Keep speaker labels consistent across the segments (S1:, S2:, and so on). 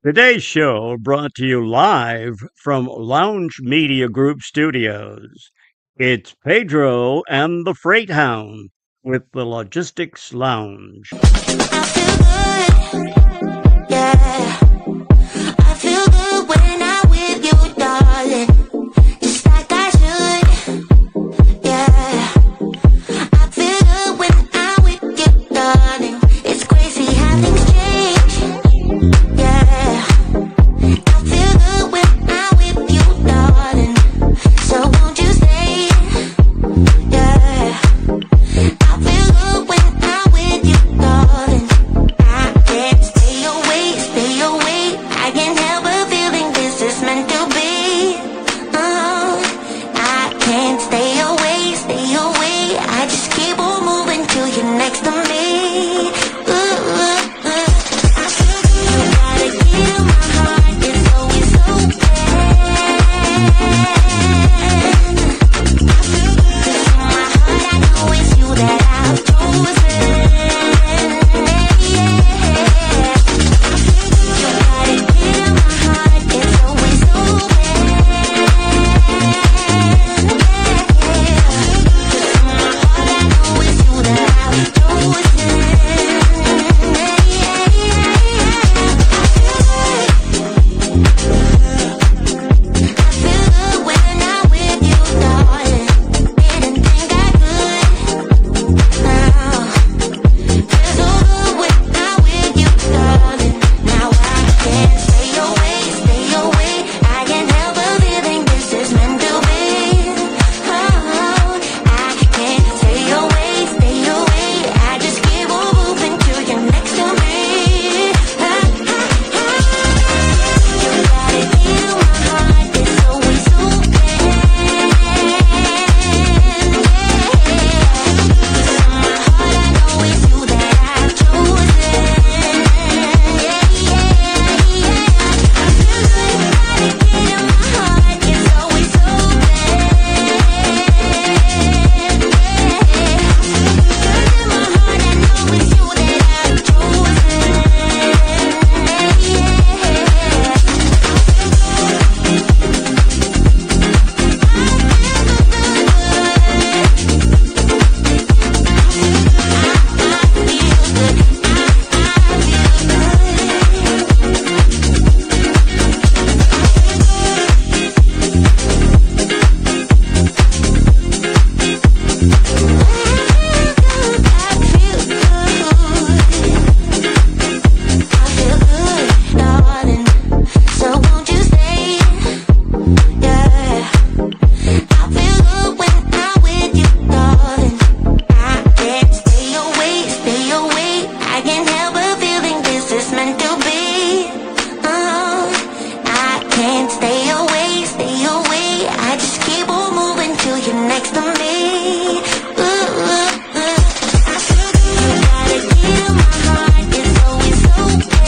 S1: Today's show brought to you live from Lounge Media Group Studios. It's Pedro and the Freight Hound with the Logistics Lounge.
S2: I feel good, yeah. I feel good when I'm with you, darling. Just like I should, yeah. I feel good when I'm with you, darling. It's crazy how things change, yeah. I feel good when I'm with you, darling. So won't you stay, yeah. I feel good when I'm with you, darling. I can't stay away. I can't help but feeling this is meant to be. I can't stay away. I just keep on moving till you're next to me. I feel good. You got a key to my heart. It's always open. I feel good. 'Cause in my heart I know it's you that I've chosen. You got a key to my heart. It's always open. 'Cause in my heart I know it's you that I've chosen. I feel good when I'm with you, darling. Didn't think I could. Now feels so good when I'm with you, darling. Now I can't stay away. I can't help but feeling this is meant to be. Oh, I can't stay away. I just keep on moving till you're next to me. You got a key to my heart. It's always open. Cause in my heart I know it's you that I've chosen. I feel good. You got a key to my heart. It's always open. Cause in my heart I know it's you that I've chosen. I feel good, darling. So won't you stay? Yeah. I feel good when I'm with you, darling. I can't stay away. I can't help but feeling this is meant to be. I can't stay away. I just keep on moving till you're next to me. I feel good. You got a key to my heart. It's always open.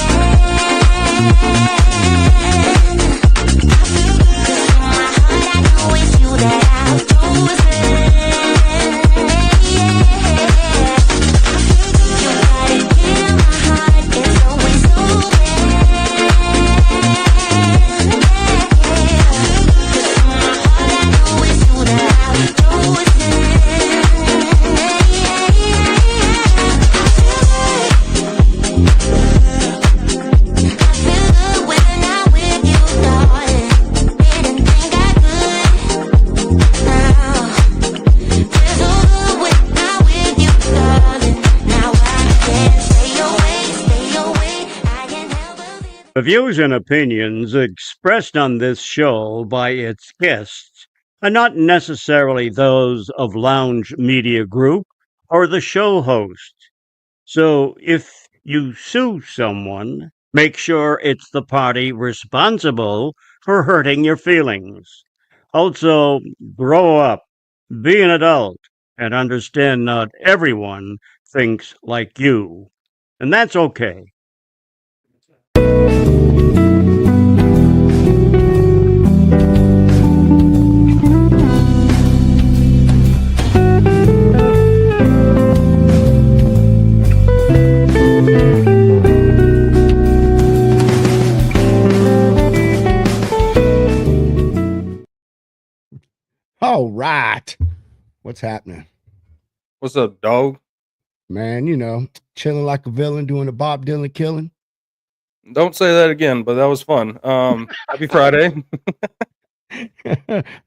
S2: I feel good. 'Cause in my heart I know it's you that I've chosen. I feel good. You got a key to my heart. It's always open. 'Cause in my heart I know it's you that I've chosen. I feel good when I'm with you, darling. Didn't think I could. Now feels so good when I'm with you, darling. Now I can't stay away. I can't help but feel.
S1: The views and opinions expressed on this show by its guests are not necessarily those of Lounge Media Group or the show host. So if you sue someone, make sure it's the party responsible for hurting your feelings. Also, grow up, be an adult, and understand not everyone thinks like you. And that's okay.
S3: All right. What's happening?
S4: What's up, dog?
S3: Man, you know, chilling like a villain, doing a Bob Dylan killing.
S4: Don't say that again, but that was fun. Happy Friday.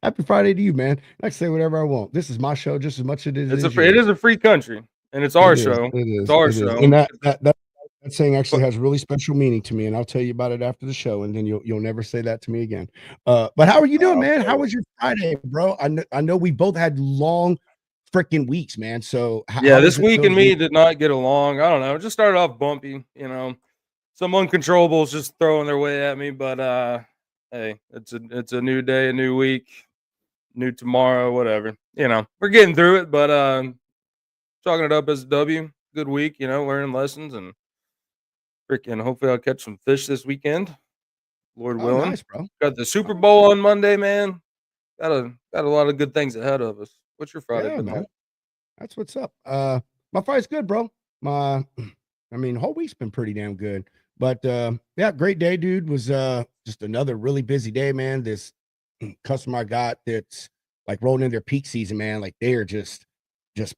S3: Happy Friday to you, man. I can say whatever I want. This is my show just as much as it is.
S4: It is a free country, and it's our show. It's our show.
S3: And that saying actually has really special meaning to me, and I'll tell you about it after the show, and then you'll never say that to me again. But how are you doing, man? How was your Friday, bro? I know we both had long freaking weeks, man. So
S4: this week and me did not get along. I don't know. It just started off bumpy, you know. Some uncontrollables just throwing their way at me, but hey, it's a new day, a new week, new tomorrow, whatever. You know, we're getting through it, but chalking it up as a W. Good week, you know, learning lessons and freaking hopefully I'll catch some fish this weekend. Lord willing.
S3: Nice, bro.
S4: Got the Super Bowl on Monday, man. Got a lot of good things ahead of us. What's your Friday been
S3: man? That's what's up. My Friday's good, bro. Whole week's been pretty damn good. But yeah, great day, dude. Was just another really busy day, man. This customer I got that's like rolling in their peak season, man. Like they are just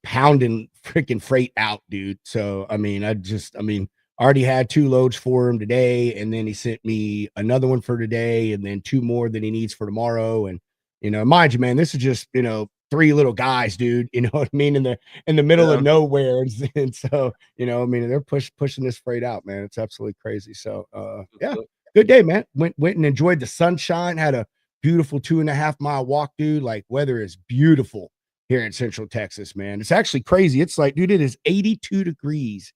S3: pounding freaking freight out, dude. So I already had 2 loads for him today, and then he sent me another one for today, and then 2 more that he needs for tomorrow. And you know, mind you, man, this is just 3 little guys, dude. You know what I mean? In the middle of nowhere, and so they're pushing this freight out, man. It's absolutely crazy. So yeah, good day, man. Went and enjoyed the sunshine. Had a beautiful 2.5-mile walk, dude. Like weather is beautiful here in Central Texas, man. It's actually crazy. It's like, dude, it is 82 degrees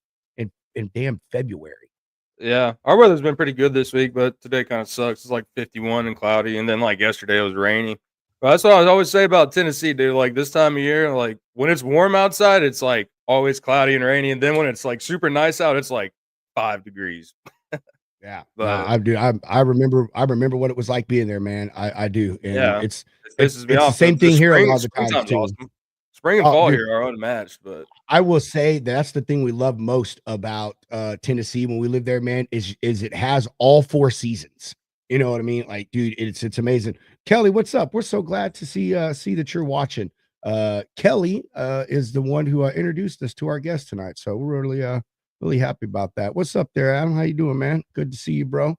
S3: in damn February.
S4: Yeah, our weather's been pretty good this week, but today kind of sucks. It's like 51 and cloudy, and then like yesterday it was rainy. But that's what I always say about Tennessee, dude. Like this time of year, like when it's warm outside, it's like always cloudy and rainy, and then when it's like super nice out, it's like 5 degrees.
S3: Yeah, but I do. I remember what it was like being there, man. I do. And it's the same thing here a lot of the times too.
S4: Awesome. Spring and fall here are unmatched, but
S3: I will say that's the thing we love most about Tennessee when we live there, man, is it has all 4 seasons. You know what I mean? Like, dude, it's amazing. Kelly, what's up? We're so glad to see that you're watching. Kelly is the one who introduced us to our guest tonight, so we're really happy about that. What's up there, Adam? How you doing, man? Good to see you, bro.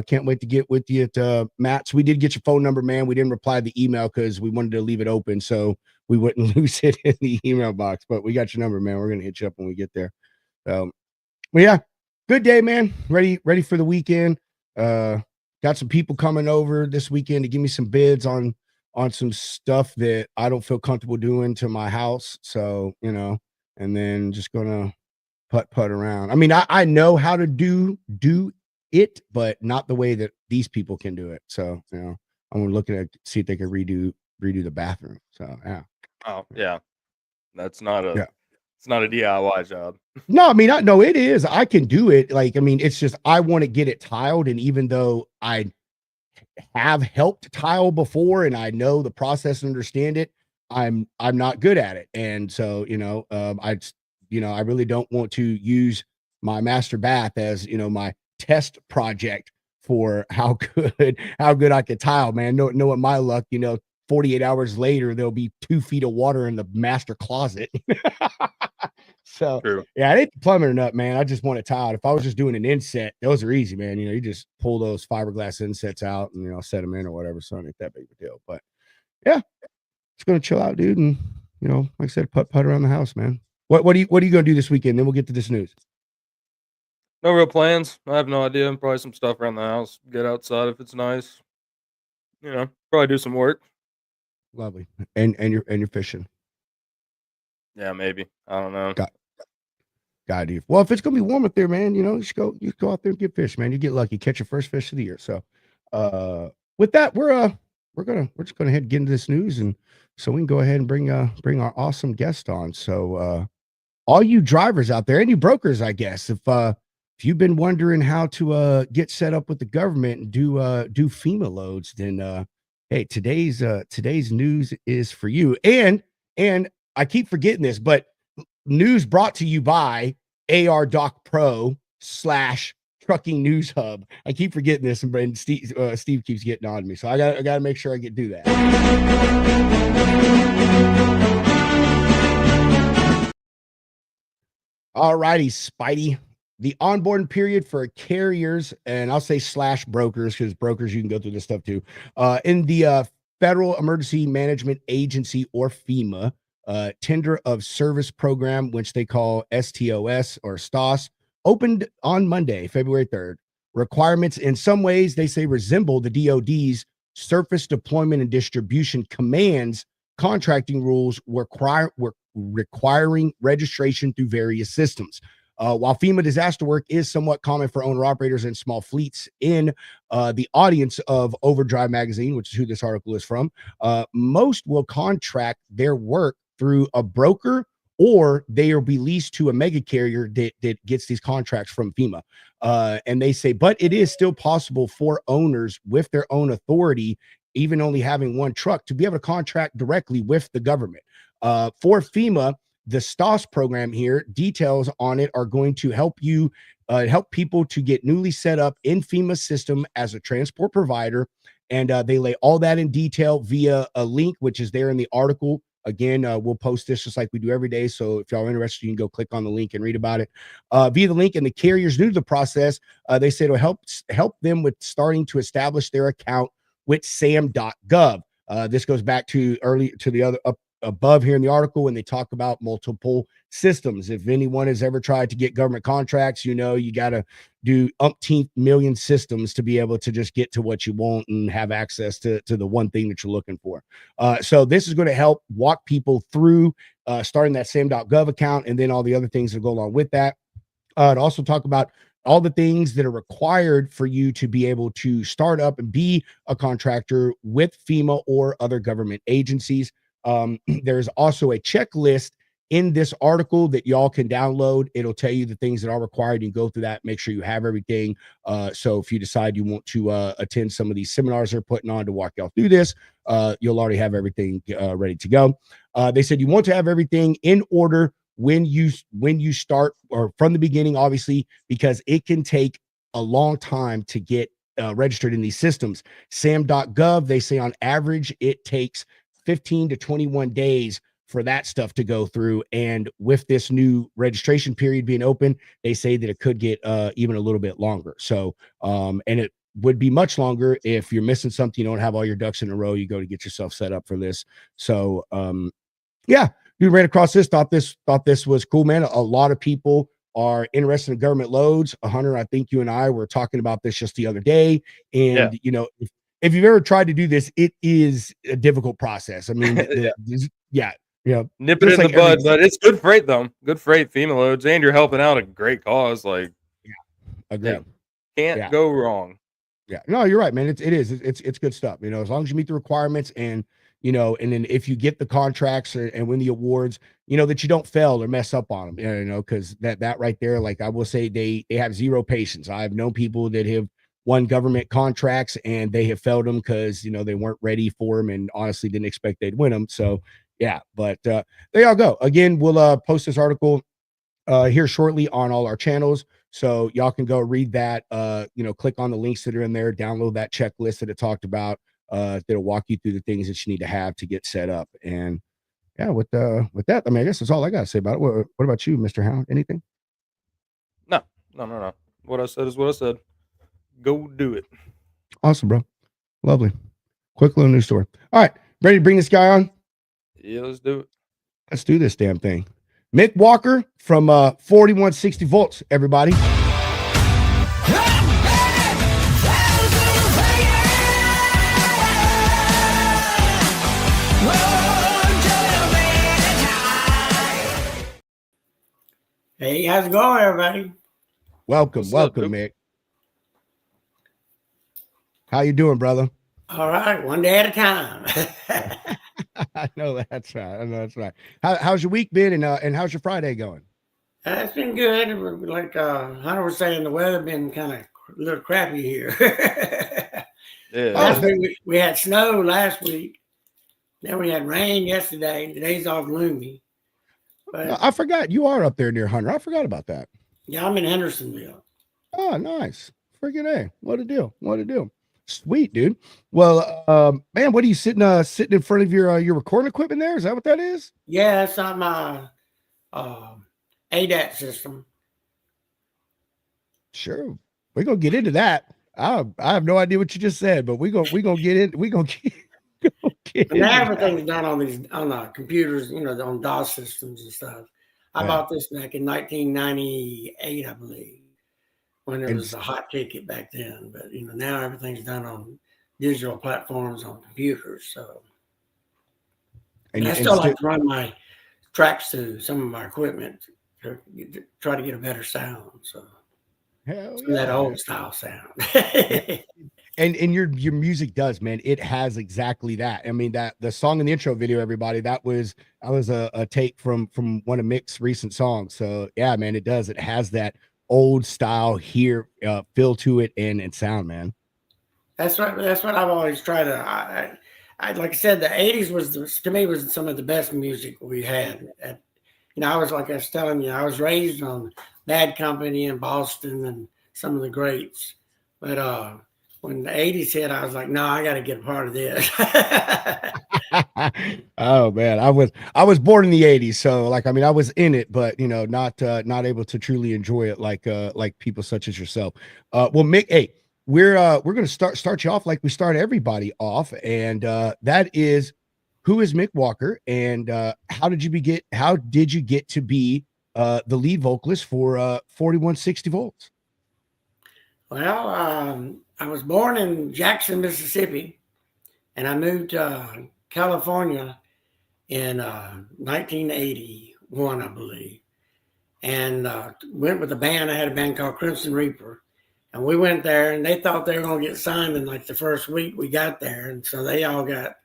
S3: Can't wait to get with you at Matt's. We did get your phone number, man. We didn't reply to the email because we wanted to leave it open so we wouldn't lose it in the email box. But we got your number, man. We're gonna hit you up when we get there. Well, yeah, good day, man. Ready for the weekend. Got some people coming over this weekend to give me some bids on some stuff that I don't feel comfortable doing to my house. So, and then just gonna putt around. I mean, I know how to do it, but not the way that these people can do it. So, I'm gonna look at it, see if they can redo the bathroom. So yeah.
S4: Oh yeah. It's not a DIY job.
S3: No, I mean, no, it is. I can do it. Like, I mean, it's just I want to get it tiled, and even though I have helped tile before and I know the process and understand it, I'm not good at it. And so, I really don't want to use my master bath as, my test project for how good I could tile, man. Knowing my luck, 48 hours later, there'll be 2 feet of water in the master closet. So
S4: True.
S3: Yeah, I ain't the plumber nut, man. I just want it tiled. If I was just doing an inset, those are easy, man. You just pull those fiberglass insets out and set them in or whatever. So it ain't that big of a deal. But yeah, just gonna chill out, dude, and like I said, putt around the house, man. What are you gonna do this weekend? Then we'll get to this news.
S4: No real plans. I have no idea. Probably some stuff around the house. Get outside if it's nice. Probably do some work.
S3: Lovely. And you're fishing.
S4: Yeah, maybe. I don't know.
S3: God, dude. Well, if it's gonna be warm up there, man, you should go out there and get fish, man. You get lucky, catch your first fish of the year. So with that, we're just gonna head and get into this news, and so we can go ahead and bring our awesome guest on. So all you drivers out there, and you brokers, I guess, if you've been wondering how to get set up with the government and do FEMA loads, then hey, today's news is for you. And I keep forgetting this, but news brought to you by AR Doc Pro / trucking news hub. I keep forgetting this, and Steve keeps getting on me, so I got to make sure I do that. All righty, Spidey. The onboarding period for carriers, and I'll say / brokers, because brokers, you can go through this stuff too, in the Federal Emergency Management Agency, or FEMA, Tender of Service Program, which they call STOS or STOS, opened on Monday, February 3rd. Requirements in some ways, they say, resemble the DoD's Surface Deployment and Distribution Command's contracting rules requiring registration through various systems. While FEMA disaster work is somewhat common for owner-operators and small fleets in the audience of Overdrive Magazine, which is who this article is from, most will contract their work through a broker, or they will be leased to a mega carrier that gets these contracts from FEMA. And they say, but it is still possible for owners with their own authority, even only having one truck, to be able to contract directly with the government. For FEMA, the STOS program here, details on it are going to help you help people to get newly set up in FEMA system as a transport provider. And they lay all that in detail via a link, which is there in the article. Again, we'll post this just like we do every day. So if y'all are interested, you can go click on the link and read about it via the link. And the carriers new to the process, they say it'll help them with starting to establish their account with sam.gov. This goes back to the other above here in the article when they talk about multiple systems. If anyone has ever tried to get government contracts, you got to do umpteenth million systems to be able to just get to what you want and have access to the one thing that you're looking for. So this is going to help walk people through starting that sam.gov account, and then all the other things that go along with that. To also talk about all the things that are required for you to be able to start up and be a contractor with FEMA or other government agencies. There's also a checklist in this article that y'all can download. It'll tell you the things that are required. You can go through that, make sure you have everything. So if you decide you want to attend some of these seminars they're putting on to walk y'all through this, you'll already have everything ready to go. They said you want to have everything in order when you start, or from the beginning, obviously, because it can take a long time to get registered in these systems. sam.gov, they say on average it takes 15 to 21 days for that stuff to go through. And with this new registration period being open, they say that it could get even a little bit longer. So, and it would be much longer if you're missing something, you don't have all your ducks in a row, you go to get yourself set up for this. So, yeah, dude ran across this, thought this was cool, man. A lot of people are interested in government loads. Hunter, I think you and I were talking about this just the other day. And, if you've ever tried to do this, it is a difficult process. I mean, nip
S4: it in the bud, but it's good freight though. Good freight, FEMA loads, and you're helping out a great cause. Like,
S3: agreed.
S4: Can't go wrong.
S3: Yeah, no, you're right, man. It's good stuff. As long as you meet the requirements, and and then if you get the contracts and win the awards, that you don't fail or mess up on them. Because that right there, like I will say, they have zero patience. I've known people that have won government contracts and they have failed them because they weren't ready for them and honestly didn't expect they'd win them. So yeah, but there y'all go. Again, we'll post this article here shortly on all our channels, so y'all can go read that. Click on the links that are in there, download that checklist that it talked about. That'll walk you through the things that you need to have to get set up. And yeah, with that, I mean, I guess that's all I gotta say about it. What about you, Mr. Hound? Anything?
S4: No. What I said is what I said. Go do it.
S3: Awesome, bro. Lovely. Quick little news story. All right, ready to bring this guy on?
S4: Yeah, let's do it.
S3: Let's do this damn thing. Mick Walker from 4160 volts, everybody.
S5: Hey, how's it going, everybody?
S3: Welcome, Mick. How you doing, brother?
S5: All right, one day at a time.
S3: I know that's right. How's your week been, and how's your Friday going?
S5: It's been good. Like Hunter was saying, the weather been kind of a little crappy here. Last week we had snow last week. Then we had rain yesterday. Today's all gloomy. But
S3: I forgot you are up there near Hunter. I forgot about that.
S5: yeah, I'm in Hendersonville.
S3: Oh, nice. Friggin' A. What a deal. What a deal. Sweet, dude. Well, man, what are you sitting in front of your recording equipment there? Is that what that is?
S5: Yeah, it's on my ADAT system.
S3: Sure. We're gonna get into that. I have no idea what you just said, but we're gonna get in. We're gonna get
S5: And now
S3: into
S5: everything's done on the computers, on DOS systems and stuff. I
S3: Yeah.
S5: bought this back in 1998, I believe, when it
S3: And
S5: was a hot ticket back then. But now everything's done on digital platforms on computers. So, and I still like to run my tracks to some of my equipment to try to get a better sound. So,
S3: hell
S5: some of that
S3: yeah.
S5: old style sound.
S3: And your music does, man. It has exactly that. I mean, that the song in the intro video, everybody, that was a take from one of Mick's recent songs. So yeah, man, it does. It has that old style here feel to it and sound, man.
S5: That's what I've always tried to. I like I said, the '80s to me was some of the best music we had. I was like I was telling you, I was raised on Bad Company in Boston and some of the greats, but when the '80s hit, I was like, no, I got to get a part of this.
S3: Oh man, I was born in the '80s, so like I mean I was in it, but not able to truly enjoy it like people such as yourself. Well, Mick, hey, we're gonna start you off like we start everybody off, and that is, who is Mick Walker, and how did you get to be the lead vocalist for 4160 Volts?
S5: Well, I was born in Jackson, Mississippi, and I moved to California in 1981, I believe, and went with a band. I had a band called Crimson Reaper, and we went there, and they thought they were going to get signed in like the first week we got there, and so they all got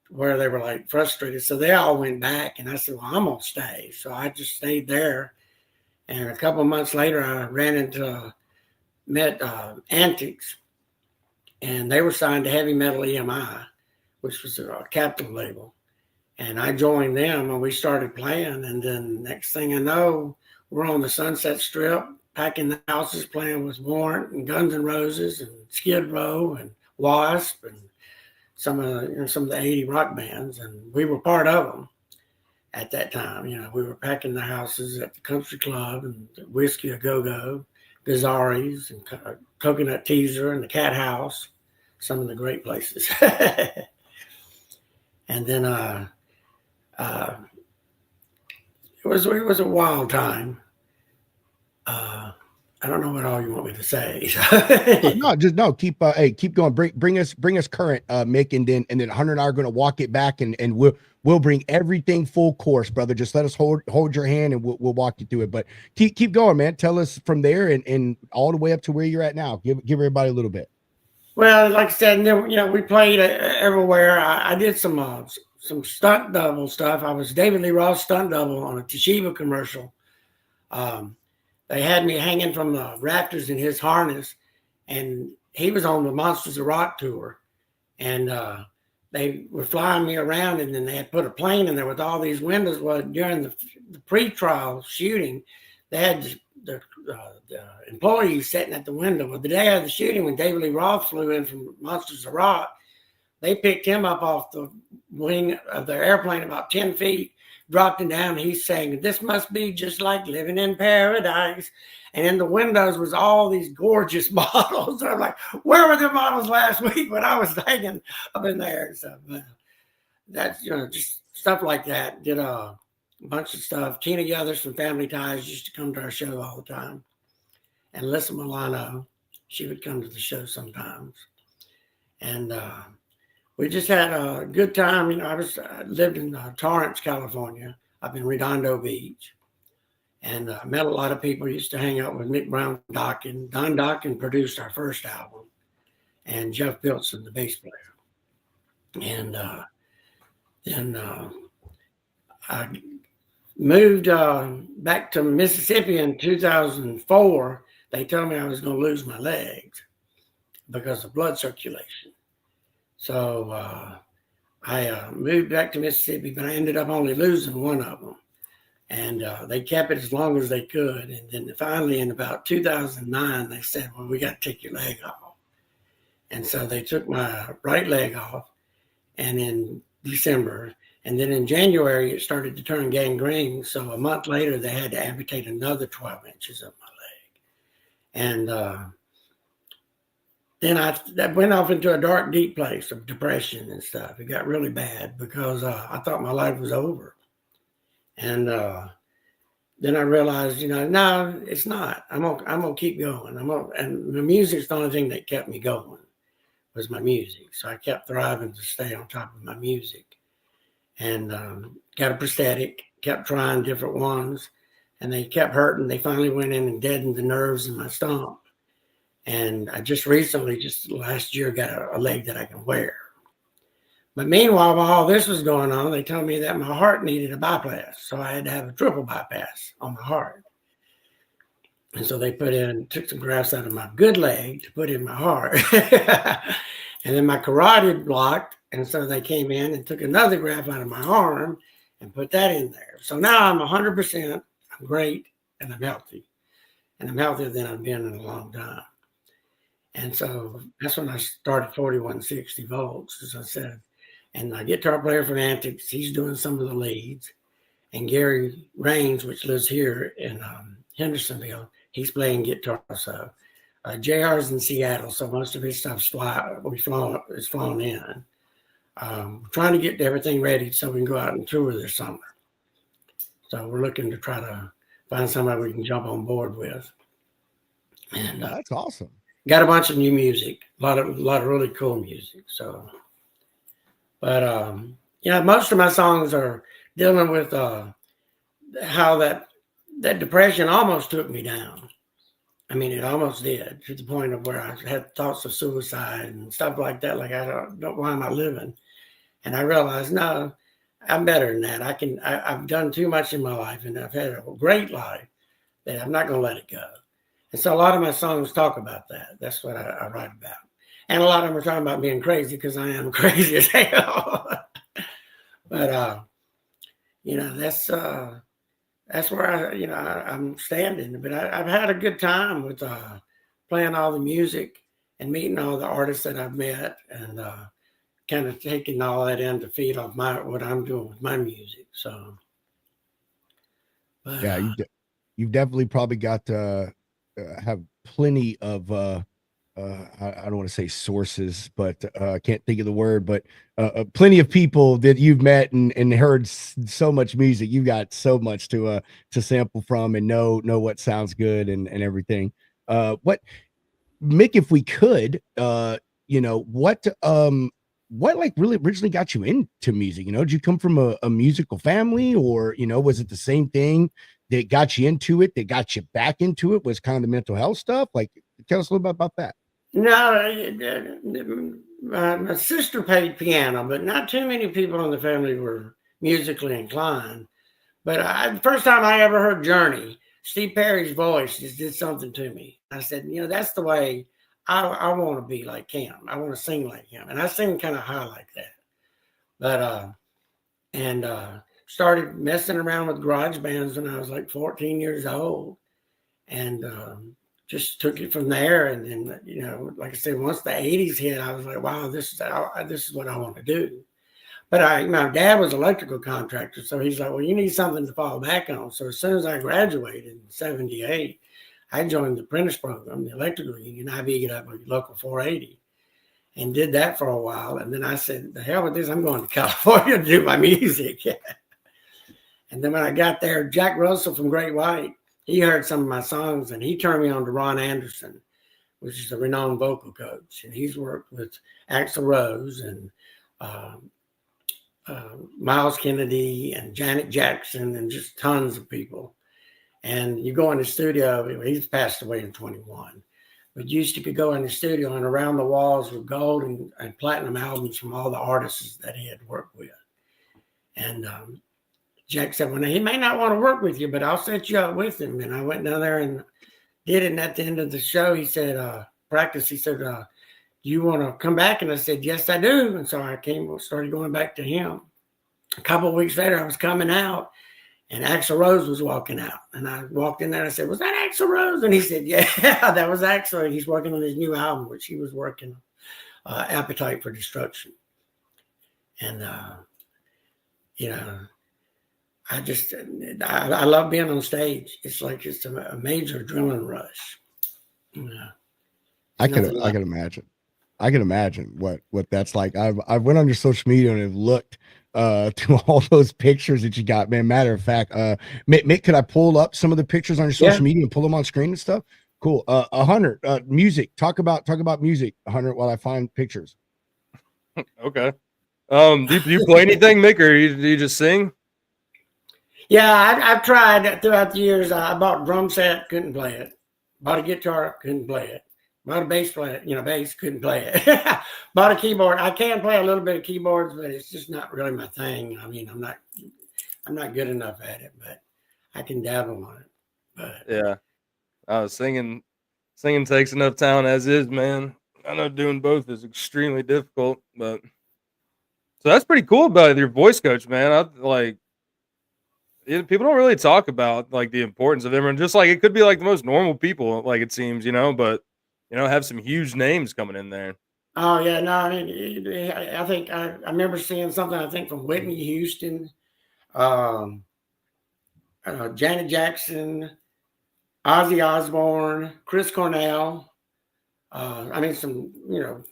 S5: where they were like frustrated, so they all went back, and I said, well, I'm going to stay. So I just stayed there, and a couple of months later, I met Antics, and they were signed to Heavy Metal EMI, which was a Capitol label. And I joined them, and we started playing. And then next thing I know, we're on the Sunset Strip, packing the houses, playing with Warrant and Guns N' Roses and Skid Row and Wasp and some of the 80 rock bands. And we were part of them at that time. We were packing the houses at the Country Club and Whiskey A Go-Go, Gazzari's and Coconut Teaser and the Cat House, some of the great places. And then it was a wild time. I don't know what all you want me to say.
S3: No, keep going. Bring us current, Mick, and then Hunter and I are going to walk it back, and we'll bring everything full course, brother. Just let us hold your hand, and we'll walk you through it. But keep going, man. Tell us from there and all the way up to where you're at now. Give everybody a little bit.
S5: Well, like I said, we played everywhere. I did some stunt double stuff. I was David Lee Roth stunt double on a Toshiba commercial. They had me hanging from the rafters in his harness, and he was on the Monsters of Rock tour, and they were flying me around, and then they had put a plane in there with all these windows. Well, during the pre-trial shooting, they had the employees sitting at the window. Well, the day of the shooting, when David Lee Roth flew in from Monsters of Rock, they picked him up off the wing of their airplane about 10 feet, dropped him down. He's saying, "This must be just like living in paradise." And in the windows was all these gorgeous models. I'm like, where were the models last week when I was hanging up in there? So that's, just stuff like that. Did a bunch of stuff. Tina Yothers from Family Ties used to come to our show all the time. And Alyssa Milano, she would come to the show sometimes. And we just had a good time. I lived in Torrance, California, up in Redondo Beach, and met a lot of people. Used to hang out with Mick Brown Dokken. Don Dokken produced our first album, and Jeff Pilson, the bass player. And then I moved back to Mississippi in 2004. They told me I was going to lose my legs because of blood circulation. So I moved back to Mississippi, but I ended up only losing one of them. And they kept it as long as they could. And then finally in about 2009, they said, well, we got to take your leg off. And so they took my right leg off, and in December, and then in January, it started to turn gangrene. So a month later, they had to amputate another 12 inches of my leg. And then that went off into a dark, deep place of depression and stuff. It got really bad because I thought my life was over. And then I realized, no, it's not. I'm gonna keep going. And the music's the only thing that kept me going was my music. So I kept thriving to stay on top of my music. And got a prosthetic, kept trying different ones, and they kept hurting. They finally went in and deadened the nerves in my stump. And I just recently, just last year, got a leg that I can wear. But meanwhile, while all this was going on, they told me that my heart needed a bypass. So I had to have a triple bypass on my heart. And so they took some grafts out of my good leg to put in my heart. And then my carotid blocked. And so they came in and took another graft out of my arm and put that in there. So now I'm 100%, I'm great, and I'm healthy. And I'm healthier than I've been in a long time. And so that's when I started 4160 volts, as I said. And my guitar player from Antics, he's doing some of the leads. And Gary Raines, which lives here in Hendersonville, he's playing guitar. So JR's in Seattle, so most of his stuff's flown in. Trying to get everything ready so we can go out and tour this summer. So we're looking to try to find somebody we can jump on board with. And
S3: that's awesome.
S5: Got a bunch of new music, a lot of really cool music. So, but most of my songs are dealing with how that depression almost took me down. I mean, it almost did, to the point of where I had thoughts of suicide and stuff like that. Like, why am I living? And I realized, no, I'm better than that. I've done too much in my life, and I've had a great life that I'm not going to let it go. And so a lot of my songs talk about that. That's what I write about. And a lot of them are talking about being crazy, because I am crazy as hell. But, that's where I'm standing. But I've had a good time with playing all the music and meeting all the artists that I've met, and kind of taking all that in to feed off what I'm doing with my music. So, but,
S3: yeah, you've definitely probably got to have plenty of I don't want to say sources, but I can't think of the word, but plenty of people that you've met and heard so much music. You've got so much to sample from and know what sounds good and everything. What, Mick, if we could, what like really originally got you into music? Did you come from a musical family, or, was it the same thing that got you into it, that got you back into it, was kind of the mental health stuff? Like, tell us a little bit about that.
S5: No, my sister played piano, but not too many people in the family were musically inclined. But the first time I ever heard Journey, Steve Perry's voice just did something to me. I said, that's the way I want to be like him. I want to sing like him. And I sing kind of high like that. But, started messing around with garage bands when I was like 14 years old. And, just took it from there. And then, like I said, once the 80s hit, I was like, wow, this is what I want to do. But my dad was an electrical contractor. So he's like, well, you need something to fall back on. So as soon as I graduated in 78, I joined the apprentice program, the electrical union. I beat up with local 480 and did that for a while. And then I said, the hell with this, I'm going to California to do my music. And then when I got there, Jack Russell from Great White, he heard some of my songs, and he turned me on to Ron Anderson, which is a renowned vocal coach. And he's worked with Axl Rose and Miles Kennedy and Janet Jackson and just tons of people. And you go in the studio, he's passed away in 21. But you used to go in the studio, and around the walls were gold and platinum albums from all the artists that he had worked with. And Jack said, well, he may not want to work with you, but I'll set you up with him. And I went down there and did it. And at the end of the show, he said, practice. He said, do you want to come back? And I said, yes, I do. And so I started going back to him. A couple of weeks later, I was coming out, And Axl Rose was walking out. And I walked in there and I said, was that Axl Rose? And he said, yeah, that was Axl. He's working on his new album, which he was working on, Appetite for Destruction. And, you know, I love being on stage. It's like it's a major adrenaline rush. You know,
S3: I can imagine. I can imagine what that's like. I went on your social media and have looked to all those pictures that you got, man. Matter of fact, Mick, could I pull up some of the pictures on your social media and pull them on screen and stuff? Cool. Hunter, music. Talk about music, Hunter, while I find pictures.
S4: Okay. Do you play anything, Mick, or do you just sing?
S5: Yeah, I've tried throughout the years. I bought a drum set, couldn't play it. Bought a guitar, couldn't play it. Bought a bass player, bass, couldn't play it. Bought a keyboard. I can play a little bit of keyboards, but it's just not really my thing. I mean, I'm not good enough at it, but I can dabble on it. But
S4: yeah, singing takes enough talent as is, man. I know doing both is extremely difficult, but so that's pretty cool about your voice coach, man. People don't really talk about like the importance of them, and just like it could be like the most normal people, like it seems, but have some huge names coming in there.
S5: Oh yeah, no, I mean, I think I remember seeing something. I think from Whitney Houston, Janet Jackson, Ozzy Osbourne, Chris Cornell. I mean, some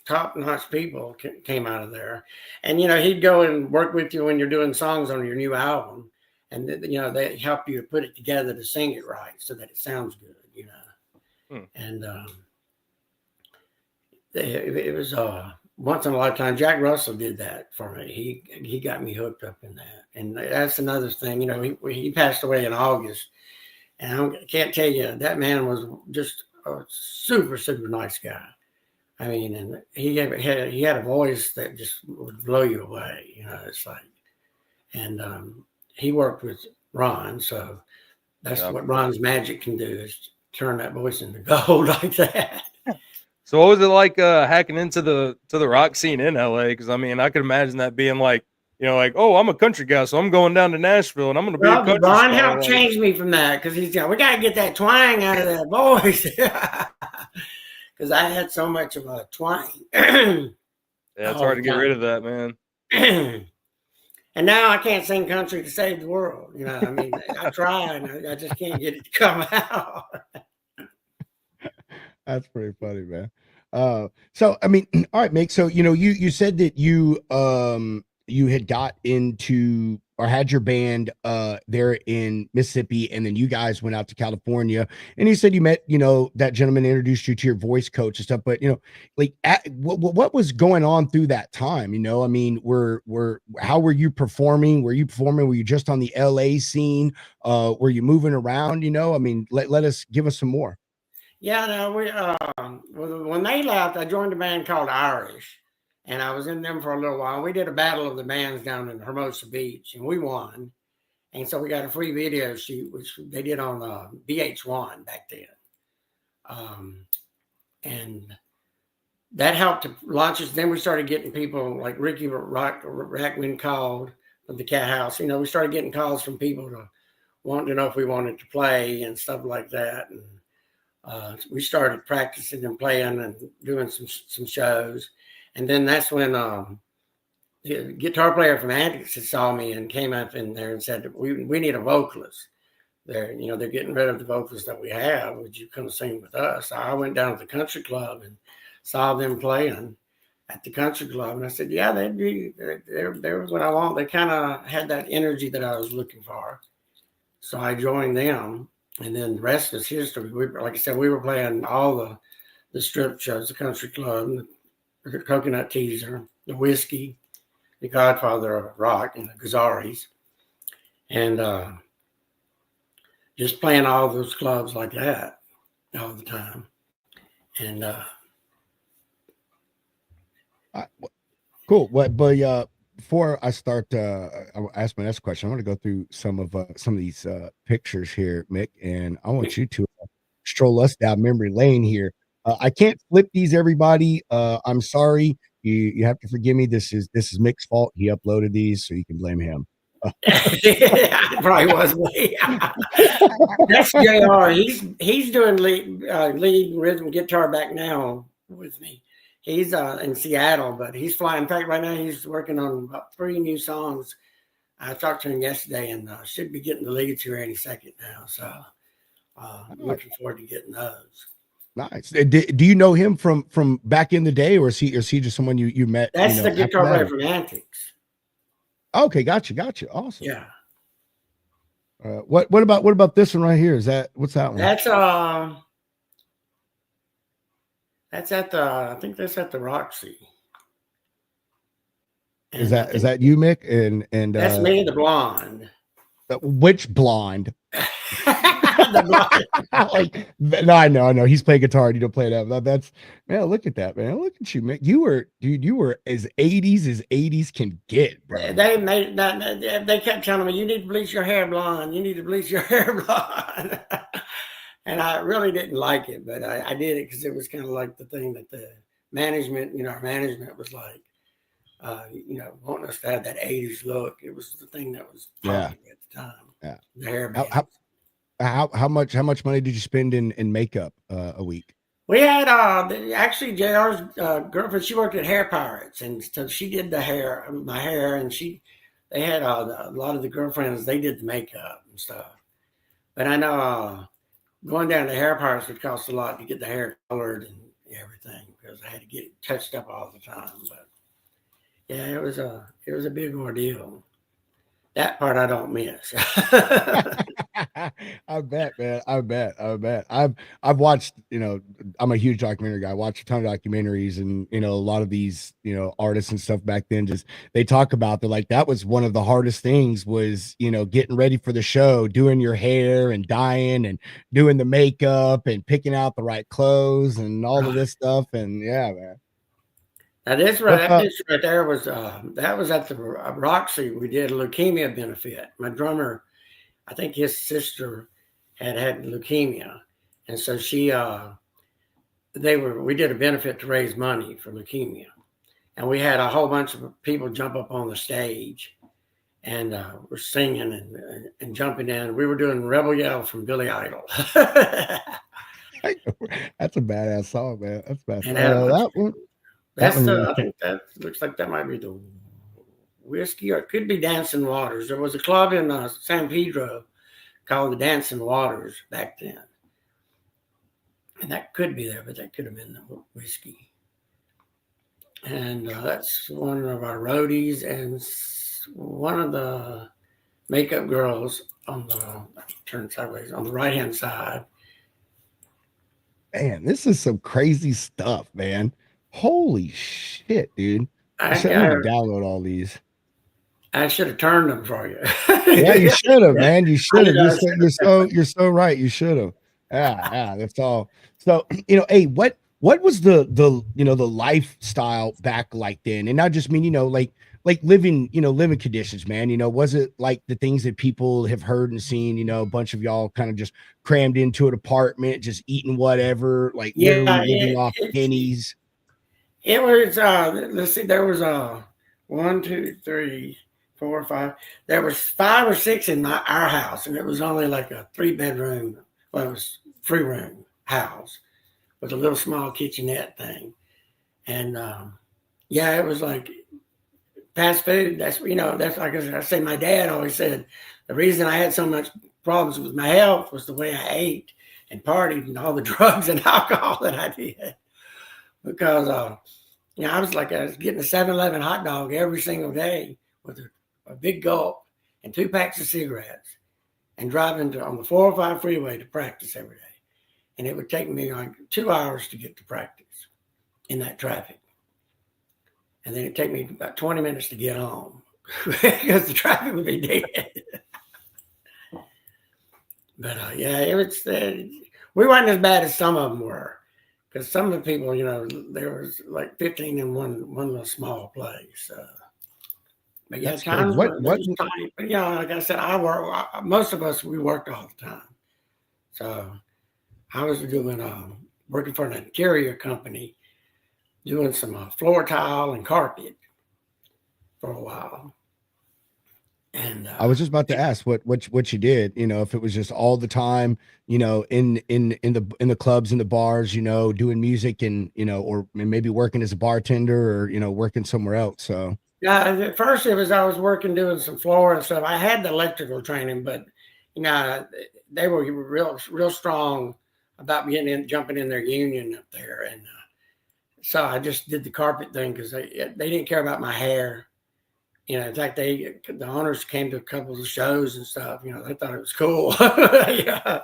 S5: top-notch people came out of there, and he'd go and work with you when you're doing songs on your new album. And they help you put it together to sing it right so that it sounds good, And it was once in a lifetime. Jack Russell did that for me. He got me hooked up in that. And that's another thing. He passed away in August, and I can't tell you, that man was just a super, super nice guy. I mean, and he had a voice that just would blow you away. It's like, and he worked with Ron, so that's what Ron's magic can do, is turn that voice into gold like that.
S4: So what was it like hacking into the rock scene in LA? Because I mean, I could imagine that being like, oh, I'm a country guy, so I'm going down to Nashville and I'm going to be a country
S5: Ron
S4: star.
S5: helped change me from that, because he's we got to get that twang out of that voice, because I had so much of a twang.
S4: Yeah, it's hard to get rid of that, man.
S5: And now I can't sing country to save the world. I mean, I try and I just can't get it to come out.
S3: That's pretty funny, man. So I mean, all right, Mick. So you said that you had got into or had your band there in Mississippi, and then you guys went out to California, and you said you met that gentleman introduced you to your voice coach and stuff. But what was going on through that time? I mean, how were you performing? Were you just on the LA scene? Were you moving around? I mean, let us give us some more.
S5: Yeah, no, when they left, I joined a band called Irish. And I was in them for a little while. We did a battle of the bands down in Hermosa Beach, and we won. And so we got a free video shoot, which they did on VH1 back then. And that helped to launch us. Then we started getting people like Ricky Rackman called from the Cat House. We started getting calls from people to want to know if we wanted to play and stuff like that. And we started practicing and playing and doing some shows. And then that's when the guitar player from Antics saw me and came up in there and said, we need a vocalist. They're getting rid of the vocalist that we have. Would you come sing with us? I went down to the country club and saw them playing at the country club. And I said, yeah, they're what I want. They kind of had that energy that I was looking for. So I joined them. And then the rest is history. Like I said, we were playing all the strip shows, the country club, the Coconut Teaser, the Whiskey, the Godfather of Rock, and the Gazaris. And just playing all those clubs like that all the time. And
S3: cool. But before I start, I'll ask my next question. I want to go through some of these pictures here, Mick, and I want you to stroll us down memory lane here. I can't flip these, everybody. I'm sorry. You have to forgive me. This is Mick's fault. He uploaded these, so you can blame him.
S5: It probably was me. That's JR. He's doing lead rhythm guitar back now with me. He's in Seattle, but he's flying. In fact, right now he's working on about 3 new songs. I talked to him yesterday, and should be getting the leads here any second now. So looking forward to getting those.
S3: Nice. Do you know him from back in the day, or is he just someone you met?
S5: That's the guitar player from Antics.
S3: Okay, gotcha. Awesome.
S5: Yeah.
S3: What about this one right here? What's that one?
S5: That's at the I think that's at the Roxy. And
S3: is that you, Mick? And
S5: that's me, the blonde.
S3: Which blonde?
S5: The blonde.
S3: Like, no, I know. He's playing guitar and you don't play that. That's, man, look at that, man. Look at you, Mick. You were as 80s as 80s can get, bro.
S5: They kept telling me, you need to bleach your hair blonde. You need to bleach your hair blonde. And I really didn't like it, but I did it because it was kind of like the thing that the management, our management was like, wanting us to have that 80s look. It was the thing that was popular at the time.
S3: Yeah.
S5: The hair
S3: how much money did you spend in makeup a week?
S5: We had actually JR's girlfriend. She worked at Hair Pirates, and so she did my hair, and they had a lot of the girlfriends. They did the makeup and stuff. But I know going down to Hair Pirates would cost a lot to get the hair colored and everything because I had to get it touched up all the time. But yeah, it was a big ordeal. That part I don't miss.
S3: I bet, man. I bet. I've watched, I'm a huge documentary guy. I watch a ton of documentaries, and a lot of these, artists and stuff back then, just they talk about, they're like, that was one of the hardest things was, getting ready for the show, doing your hair and dyeing and doing the makeup and picking out the right clothes and all of this stuff. And yeah, man.
S5: Now this right there was that was at the Roxy. We did a leukemia benefit. My drummer, I think his sister had leukemia, and so we did a benefit to raise money for leukemia, and we had a whole bunch of people jump up on the stage, and we're singing and jumping in. We were doing Rebel Yell from Billy Idol.
S3: That's a badass song, man. That's badass.
S5: And
S3: that one.
S5: I think that looks like that might be the Whiskey, or it could be Dancing Waters. There was a club in San Pedro called the Dancing Waters back then. And that could be there, but that could have been the Whiskey. And that's one of our roadies, and one of the makeup girls turn sideways, on the right-hand side.
S3: Man, this is some crazy stuff, man. Holy shit, dude. I should download all these.
S5: I should have turned them for you.
S3: Yeah, you should have, man. You should have. You're so right. You should have. Yeah, that's all. So, hey, what was the lifestyle back like then? And not just mean, like living conditions, man. Was it like the things that people have heard and seen, a bunch of y'all kind of just crammed into an apartment, just eating whatever, like living off pennies?
S5: It was let's see, there was 1, 2, 3, 4, 5. There was 5 or 6 in our house, and it was only like a 3-bedroom, well, it was 3-room house with a little small kitchenette thing. And it was like fast food. That's that's like I say, my dad always said the reason I had so much problems with my health was the way I ate and partied and all the drugs and alcohol that I did. Because I was getting a 7-Eleven hot dog every single day with a big gulp and 2 packs of cigarettes, and driving on the 405 freeway to practice every day. And it would take me like 2 hours to get to practice in that traffic. And then it'd take me about 20 minutes to get home because the traffic would be dead. But it was, we weren't as bad as some of them were. Because some of the people, there was like 15 in one little small place. But yeah, times were tight. But like I said, most of us, we worked all the time. So I was doing, working for an interior company, doing some floor tile and carpet for a while. And
S3: I was just about to ask what you did, if it was just all the time, in the clubs and the bars, doing music and, or maybe working as a bartender or, working somewhere else. So
S5: yeah, at first I was working doing some floor and stuff. I had the electrical training, but they were real strong about jumping in their union up there, and so I just did the carpet thing because they didn't care about my hair. In fact, the owners came to a couple of shows and stuff. They thought it was cool. Yeah.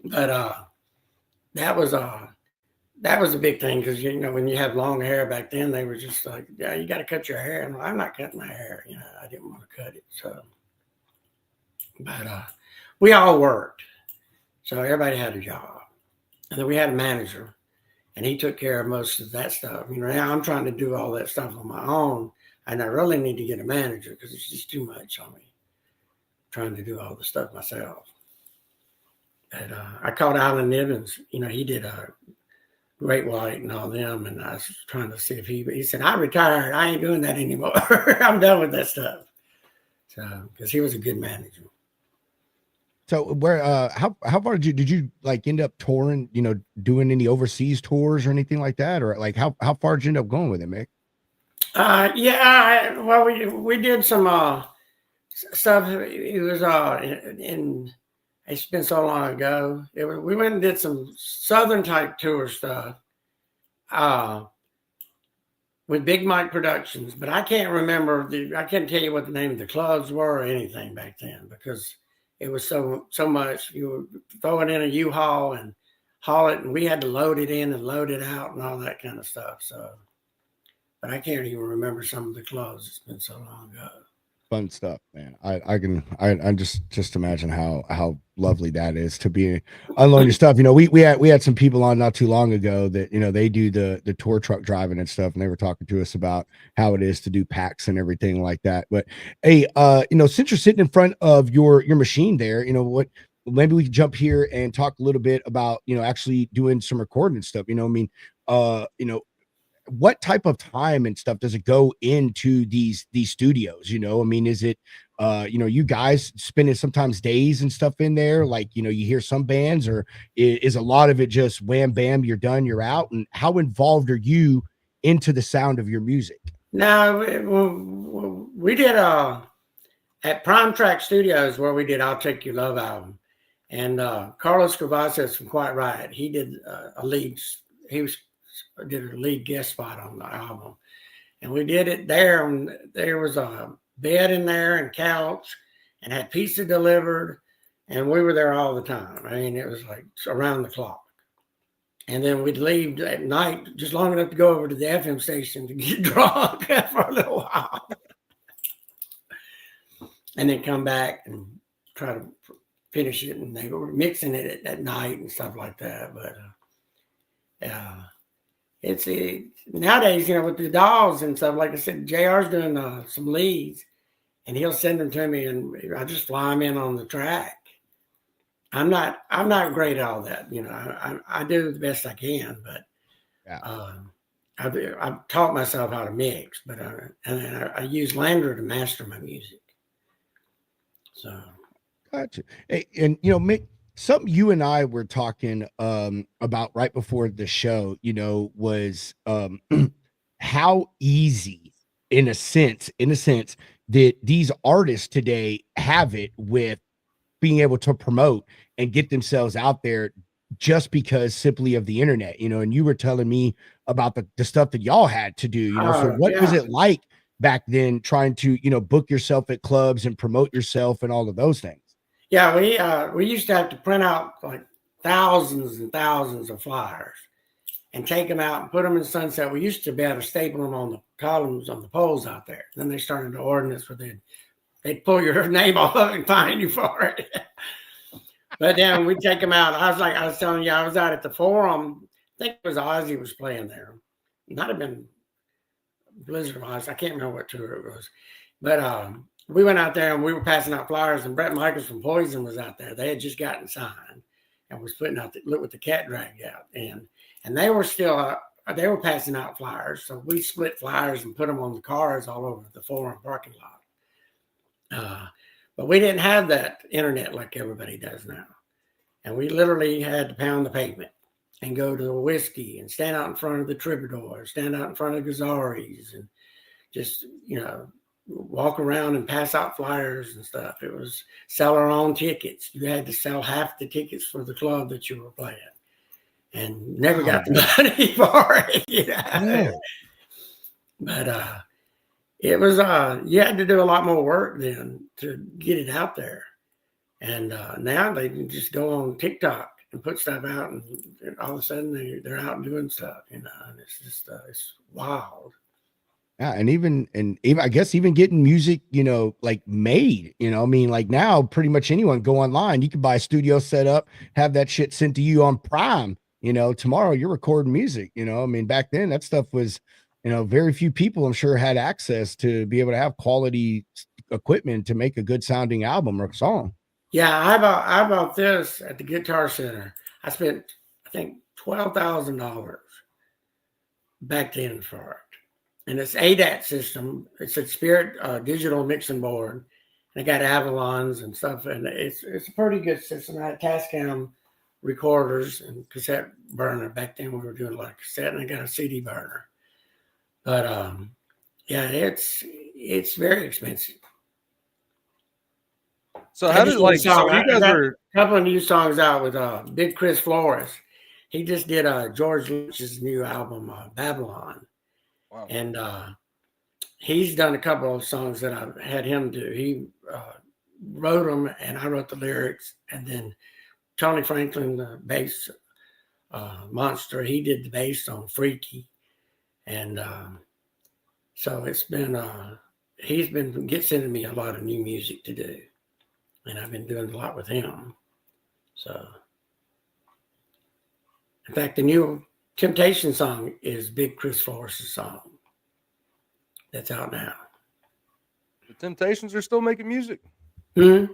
S5: But that was a big thing because when you have long hair back then, they were just like, yeah, you got to cut your hair. And I'm not cutting my hair. I didn't want to cut it. So, but we all worked, so everybody had a job, and then we had a manager, and he took care of most of that stuff. Now I'm trying to do all that stuff on my own. And I really need to get a manager because it's just too much on me trying to do all the stuff myself. And I called Alan Nibbins. He did a Great White and all them. And I was trying to see if he said, I retired. I ain't doing that anymore. I'm done with that stuff. So, because he was a good manager.
S3: So where, how far did you like end up touring, doing any overseas tours or anything like that? Or like how far did you end up going with it, Mick?
S5: Yeah, well, we did some stuff. It was it's been so long ago. We went and did some Southern type tour stuff with Big Mike Productions, but I can't remember I can't tell you what the name of the clubs were or anything back then because it was so much. You would throw it in a U-Haul and haul it, and we had to load it in and load it out and all that kind of stuff. So. But I can't even remember some of the clubs. It's been so long ago.
S3: Fun stuff, man. I just imagine how lovely that is to be unloading your stuff. We had some people on not too long ago that they do the tour truck driving and stuff, and they were talking to us about how it is to do packs and everything like that. But hey, since you're sitting in front of your machine there, maybe we can jump here and talk a little bit about actually doing some recording and stuff. What type of time and stuff does it go into these studios? Is it you guys spending sometimes days and stuff in there, like you hear some bands, or is a lot of it just wham bam, you're done, you're out? And how involved are you into the sound of your music?
S5: No, we did at Prime Track Studios where we did I'll Take Your Love album, and Carlos Cavazos from Quite Right, he did did a lead guest spot on the album, and we did it there. And there was a bed in there and couch, and had pizza delivered, and we were there all the time. I mean, it was like around the clock. And then we'd leave at night just long enough to go over to the FM station to get drunk for a little while, and then come back and try to finish it. And they were mixing it at night and stuff like that. But it's nowadays, with the dolls and stuff, like I said, JR's doing some leads, and he'll send them to me, and I just fly them in on the track. I'm not great at all that, I do the best I can, but yeah. I've taught myself how to mix, but I use Lander to master my music. So,
S3: gotcha. Hey, and Mick, something you and I were talking about right before the show, was how easy, in a sense, that these artists today have it with being able to promote and get themselves out there just because simply of the internet, and you were telling me about the stuff that y'all had to do, so what was it like back then trying to, book yourself at clubs and promote yourself and all of those things?
S5: Yeah, we used to have to print out like thousands and thousands of flyers and take them out and put them in Sunset. We used to be able to staple them on the columns on the poles out there. Then they started the ordinance where they'd pull your name off of it and fine you for it. But then we'd take them out. I was telling you, I was out at the Forum. I think it was Ozzy was playing there. It might have been Blizzard of Oz. I can't remember what tour it was. But we went out there and we were passing out flyers, and Brett Michaels from Poison was out there. They had just gotten signed and was putting out Look What the Cat Dragged Out. And they were still, they were passing out flyers. So we split flyers and put them on the cars all over the Forum parking lot. But we didn't have that internet like everybody does now. And we literally had to pound the pavement and go to the whiskey and stand out in front of the Troubadour, stand out in front of Gazzari's, and just, walk around and pass out flyers and stuff. It was sell our own tickets. You had to sell half the tickets for the club that you were playing, and never got the money for it.
S3: Yeah.
S5: But it was you had to do a lot more work then to get it out there. And now they can just go on TikTok and put stuff out, and all of a sudden they're out doing stuff, and it's just it's wild.
S3: Yeah, and even I guess even getting music, like made, I mean, like now pretty much anyone go online, you can buy a studio set up, have that shit sent to you on Prime, tomorrow you're recording music, I mean, back then that stuff was, very few people I'm sure had access to be able to have quality equipment to make a good sounding album or song.
S5: Yeah, I bought this at the Guitar Center. I spent, I think, $12,000 back then for it. And it's ADAT system. It's a Spirit digital mixing board. And I got Avalons and stuff, and it's a pretty good system. I had Tascam recorders and cassette burner. Back then we were doing a lot of cassette, and I got a CD burner. But yeah, it's very expensive.
S4: So how did you guys were
S5: a couple of new songs out with Big Chris Flores. He just did George Lynch's new album, Babylon. Wow. And he's done a couple of songs that I've had him do. He wrote them, and I wrote the lyrics. And then Tony Franklin, the bass monster, he did the bass on Freaky. And so it's been, he's been sending me a lot of new music to do. And I've been doing a lot with him. So, in fact, the new Temptation song is Big Chris Flores' song. That's out now.
S4: The Temptations are still making music.
S5: Hmm?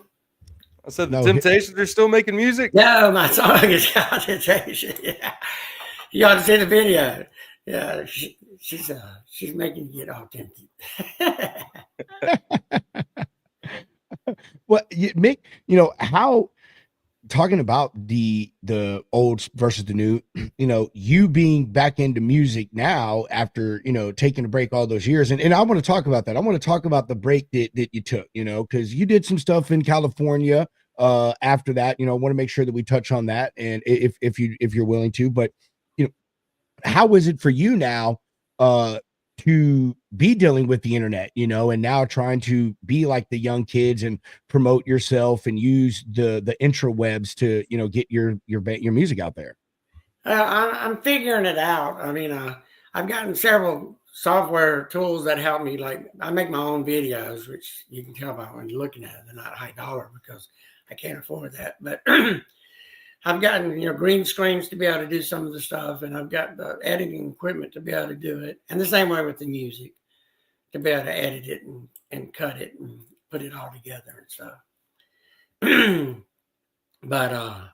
S4: I said the Temptations are still making music.
S5: No, my song is called Temptation. Yeah, you ought to see the video. Yeah, she's making you get all tempted.
S3: Well, Mick, how talking about the old versus the new, you being back into music now after, taking a break all those years. And I want to talk about that. I want to talk about the break that you took, because you did some stuff in California after that. I want to make sure that we touch on that. And if you're willing to, but how is it for you now to be dealing with the internet, and now trying to be like the young kids and promote yourself and use the intrawebs to, get your music out there?
S5: I'm figuring it out. I mean, I've gotten several software tools that help me. Like I make my own videos, which you can tell by when you're looking at it, they're not high dollar because I can't afford that. But I've gotten, green screens to be able to do some of the stuff, and I've got the editing equipment to be able to do it. And the same way with the music, to be able to edit it and cut it and put it all together and stuff. But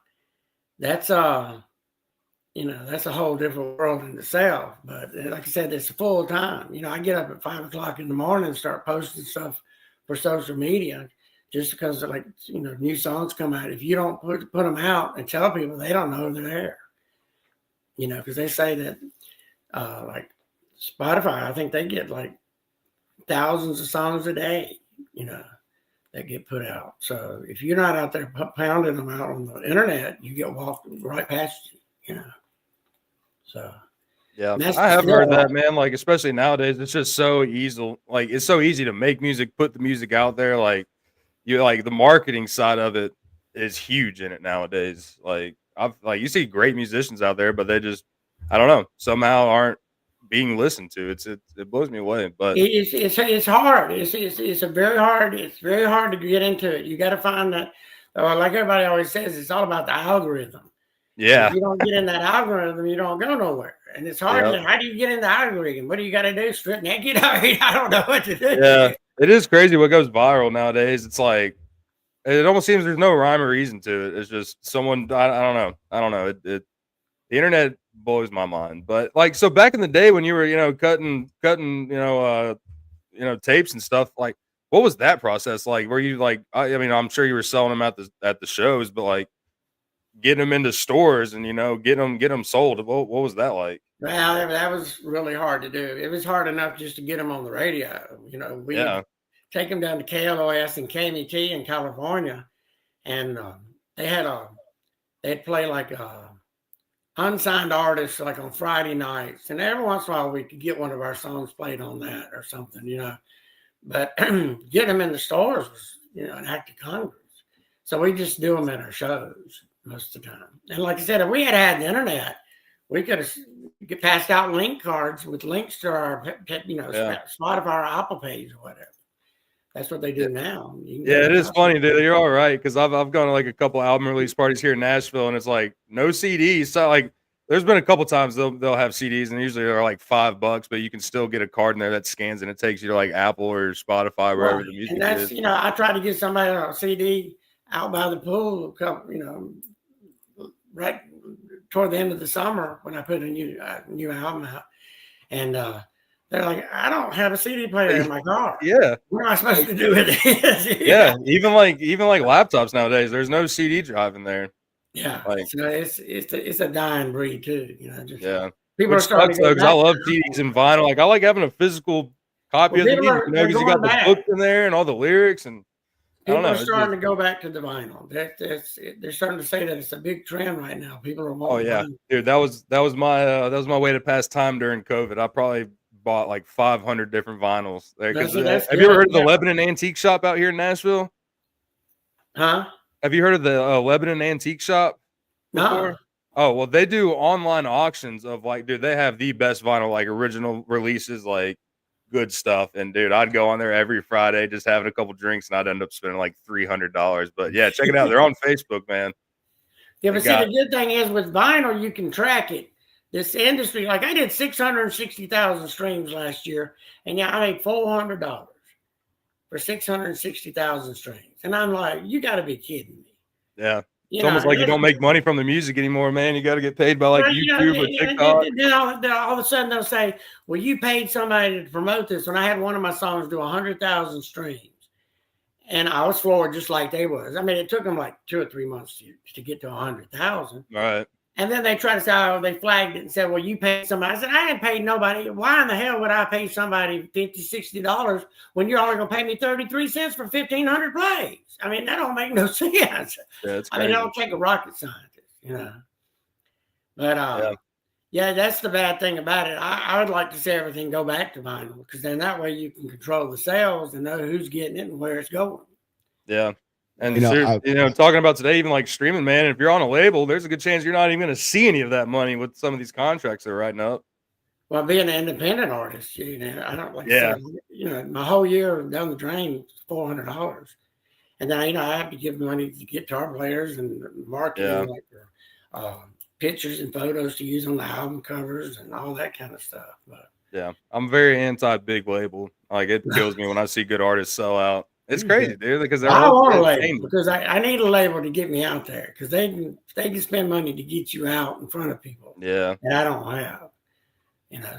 S5: that's that's a whole different world in itself. But like I said, it's full time. I get up at 5 o'clock in the morning and start posting stuff for social media. Just because, new songs come out, if you don't put them out and tell people, they don't know they're there. Because they say that, like Spotify, I think they get like thousands of songs a day, that get put out. So if you're not out there pounding them out on the internet, you get walked right past you, So.
S4: Yeah, I have heard that, man. Like, especially nowadays, it's just so easy. Like, it's so easy to make music, put the music out there. Like, the marketing side of it is huge in it nowadays. Like you see great musicians out there, but they just, I don't know, somehow aren't being listened to. It blows me away. But
S5: it's hard. It's very hard to get into it. You got to find that. Like everybody always says, it's all about the algorithm.
S4: Yeah.
S5: If you don't get in that algorithm, you don't go nowhere. And it's hard. Yep. How do you get in the algorithm? What do you got to do? Strip naked? I don't know what to do.
S4: Yeah. It is crazy what goes viral nowadays. It's like, it almost seems there's no rhyme or reason to it. It's just someone, I don't know. The internet blows my mind. But so back in the day when you were, cutting, tapes and stuff, like what was that process like? Were you like, I mean, I'm sure you were selling them at the shows, but like getting them into stores and get them sold. What was that like?
S5: Well, that was really hard to do. It was hard enough just to get them on the radio. We take them down to KLOS and KMET in California, and they'd play like unsigned artists like on Friday nights, and every once in a while we could get one of our songs played on that or something, But getting them in the stores was, an act of Congress. So we just do them at our shows most of the time. And like I said, if we had the internet, we could have passed out link cards with links to our, Spotify or Apple page or whatever. That's what they do now.
S4: Yeah, it is funny, dude. You're all right, because I've gone to like a couple album release parties here in Nashville, and it's like no CDs. So like, there's been a couple times they'll have CDs, and usually they're like $5, but you can still get a card in there that scans and it takes you to like Apple or Spotify, wherever the music is.
S5: I tried to get somebody a CD out by the pool, right toward the end of the summer when I put a new album out, and they're like, I don't have a CD player in my car.
S4: Yeah,
S5: what am I supposed to do with it?
S4: Yeah, even like laptops nowadays, there's no CD drive in there.
S5: Yeah, like, so it's a dying breed too. People
S4: are starting to go back. I love CDs and vinyl. Like I like having a physical copy of the music, because you got the book in there and all the lyrics and.
S5: People are starting to go back to the vinyl. They're starting to say that it's a big trend right now. People are wanting.
S4: Oh yeah, dude, that was my way to pass time during COVID. I probably bought like 500 different vinyls. Have you ever heard of the Lebanon Antique Shop out here in Nashville?
S5: Huh?
S4: Have you heard of the Lebanon Antique Shop before?
S5: No.
S4: Oh well, they do online auctions of like, dude, they have the best vinyl, like original releases, like. Good stuff. And dude, I'd go on there every Friday just having a couple drinks, and I'd end up spending like $300. But yeah, check it out. They're on Facebook, man.
S5: Yeah, but see, the good thing is with vinyl, you can track it. This industry, like I did 660,000 streams last year, and I made $400 for 660,000 streams. And I'm like, you got to be kidding me.
S4: Yeah. It's almost like you don't make money from the music anymore, man. You got to get paid by like YouTube or TikTok.
S5: All of a sudden they'll say, well, you paid somebody to promote this. When I had one of my songs do 100,000 streams, and I was floored just like they was. I mean, it took them like 2 or 3 months to get to 100,000.
S4: All right.
S5: And then they try to say, oh, they flagged it and said, well, you paid somebody. I said, I didn't pay nobody. Why in the hell would I pay somebody $50, $60 when you're only going to pay me 33 cents for 1,500 plays? I mean, that don't make no sense.
S4: Yeah,
S5: I mean, it don't take a rocket scientist, But, yeah, that's the bad thing about it. I would like to see everything go back to vinyl, because then that way you can control the sales and know who's getting it and where it's going.
S4: Yeah. And talking about today, even like streaming, man, if you're on a label, there's a good chance you're not even going to see any of that money with some of these contracts they're writing up.
S5: Well, being an independent artist, I don't like to say, my whole year down the drain is $400. And then, I have to give money to guitar players and marketing, pictures and photos to use on the album covers and all that kind of stuff. But
S4: yeah, I'm very anti big label. Like it kills me when I see good artists sell out. It's crazy, dude, because
S5: I want a label, because I need a label to get me out there, because they can spend money to get you out in front of people.
S4: Yeah,
S5: and I don't have,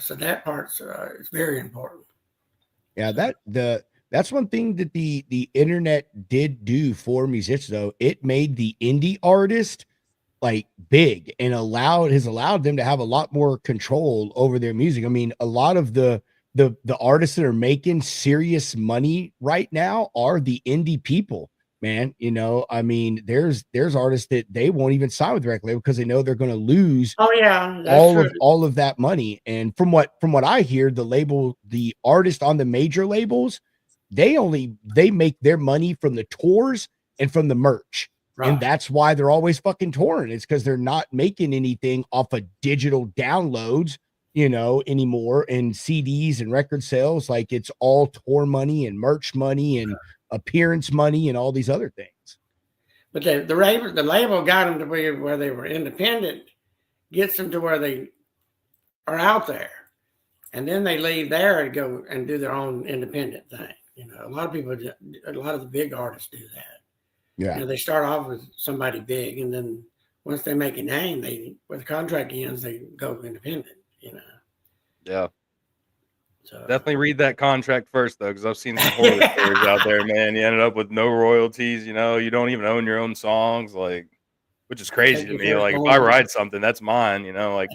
S5: so that part's it's very important.
S3: Yeah, that's one thing that the internet did do for musicians, though. It made the indie artist like big and has allowed them to have a lot more control over their music. I mean, a lot of the artists that are making serious money right now are the indie people, man. I mean, there's artists that they won't even sign with the record label because they know they're going to lose all of that money. And from what I hear, the artist on the major labels, they make their money from the tours and from the merch. Right. And that's why they're always fucking touring. It's because they're not making anything off of digital downloads, anymore, and CDs and record sales. Like it's all tour money and merch money and appearance money and all these other things.
S5: But the label got them to where they were independent, gets them to where they are out there, and then they leave there and go and do their own independent thing. A lot of the big artists do that.
S3: Yeah,
S5: they start off with somebody big, and then once they make a name, when the contract ends, they go independent.
S4: Yeah.
S5: So
S4: Definitely read that contract first, though, because I've seen some horror stories out there, man. You ended up with no royalties. You know, you don't even own your own songs, like, which is crazy to me. Like, if I write something, that's mine. You know, like,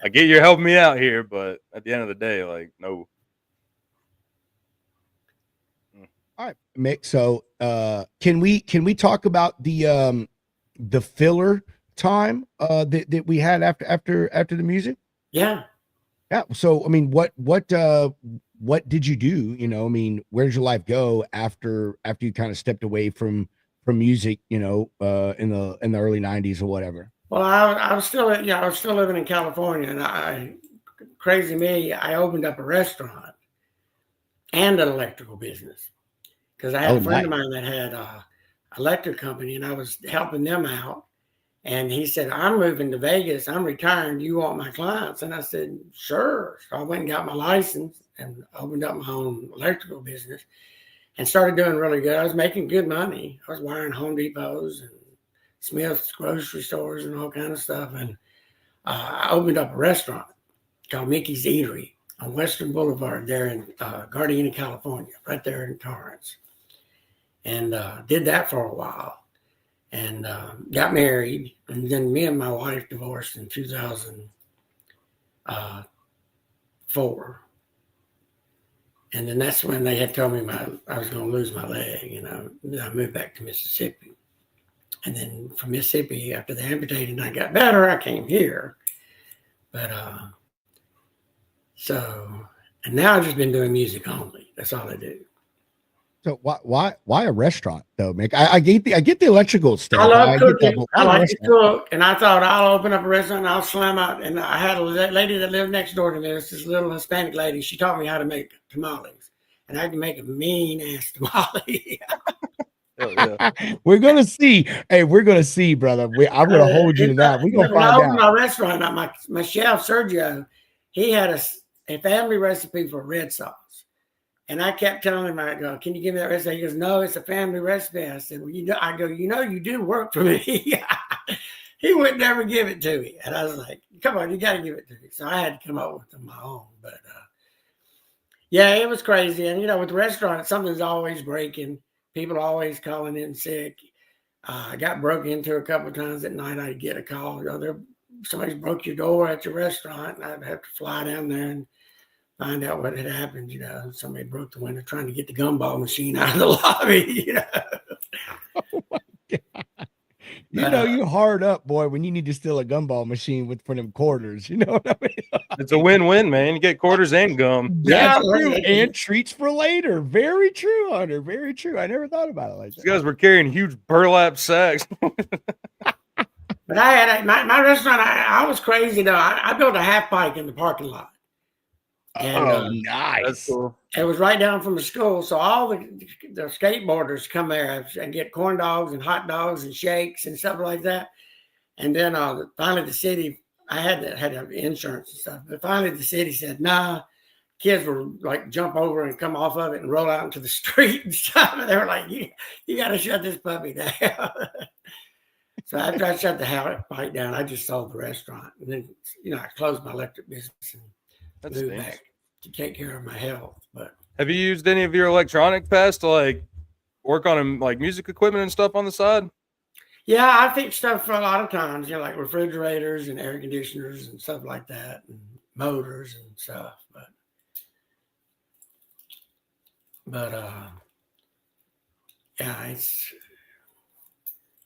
S4: I get you're helping me out here, but at the end of the day, like, no.
S3: All right, Mick. So, can we talk about the filler time that we had after the music?
S5: Yeah.
S3: Yeah. So, I mean, what did you do? You know, I mean, where did your life go after you kind of stepped away from music? You know, in the early '90s or whatever.
S5: Well, I was still living in California, and crazy me, I opened up a restaurant and an electrical business because I had a friend of mine that had a electric company, and I was helping them out. And he said, I'm moving to Vegas. I'm retiring. Do you want my clients? And I said, sure. So I went and got my license and opened up my own electrical business and started doing really good. I was making good money. I was wiring Home Depots and Smith's grocery stores and all kind of stuff. And I opened up a restaurant called Mickey's Eatery on Western Boulevard there in Gardena, California, right there in Torrance. And did that for a while. And got married, and then me and my wife divorced in 2004. And then that's when they had told me I was going to lose my leg, you know. I moved back to Mississippi. And then from Mississippi, after they amputated and I got better, I came here. But and now I've just been doing music only. That's all I do.
S3: So why a restaurant though, Mick? I get the electrical stuff.
S5: I love cooking. I like to cook, and I thought I'll open up a restaurant and I'll slam out. And I had a lady that lived next door to me. It's this little Hispanic lady. She taught me how to make tamales, and I can make a mean ass tamale.
S4: Yeah.
S3: We're gonna see. Hey, we're gonna see, brother. I'm gonna hold you to that. We're gonna find out. When I opened my restaurant,
S5: my chef Sergio, he had a family recipe for red sauce. And I kept telling him, I go, can you give me that recipe? He goes, no, it's a family recipe. I said, well, you do work for me. He would never give it to me. And I was like, come on, you got to give it to me. So I had to come up with my own. But yeah, it was crazy. And, you know, with the restaurant, something's always breaking. People are always calling in sick. I got broke into a couple of times at night. I'd get a call. You know, somebody broke your door at your restaurant. And I'd have to fly down there and find out what had happened. You know, somebody broke the window trying to get the gumball machine out of the lobby. You know,
S3: oh my God. You know, you hard up, boy, when you need to steal a gumball machine for them quarters. You know what I mean?
S4: It's a win-win, man. You get quarters and gum.
S3: That's true. And treats for later. Very true, Hunter. Very true. I never thought about it like that.
S4: These guys were carrying huge burlap sacks.
S5: But I had my restaurant. I was crazy though. I built a half pipe in the parking lot. And,
S3: nice.
S4: That's cool.
S5: It was right down from the school. So all the skateboarders come there and get corn dogs and hot dogs and shakes and stuff like that. And then finally the city, I had insurance and stuff, but finally the city said, nah, kids were like jump over and come off of it and roll out into the street and stuff. And they were like, you got to shut this puppy down. So after I shut the house pipe down, I just sold the restaurant. And then, you know, I closed my electric business and moved back to take care of my health. But
S4: have you used any of your electronic past to like work on like music equipment and stuff on the side?
S5: Yeah, I fix stuff for a lot of times, you know, like refrigerators and air conditioners and stuff like that, and motors and stuff. But yeah,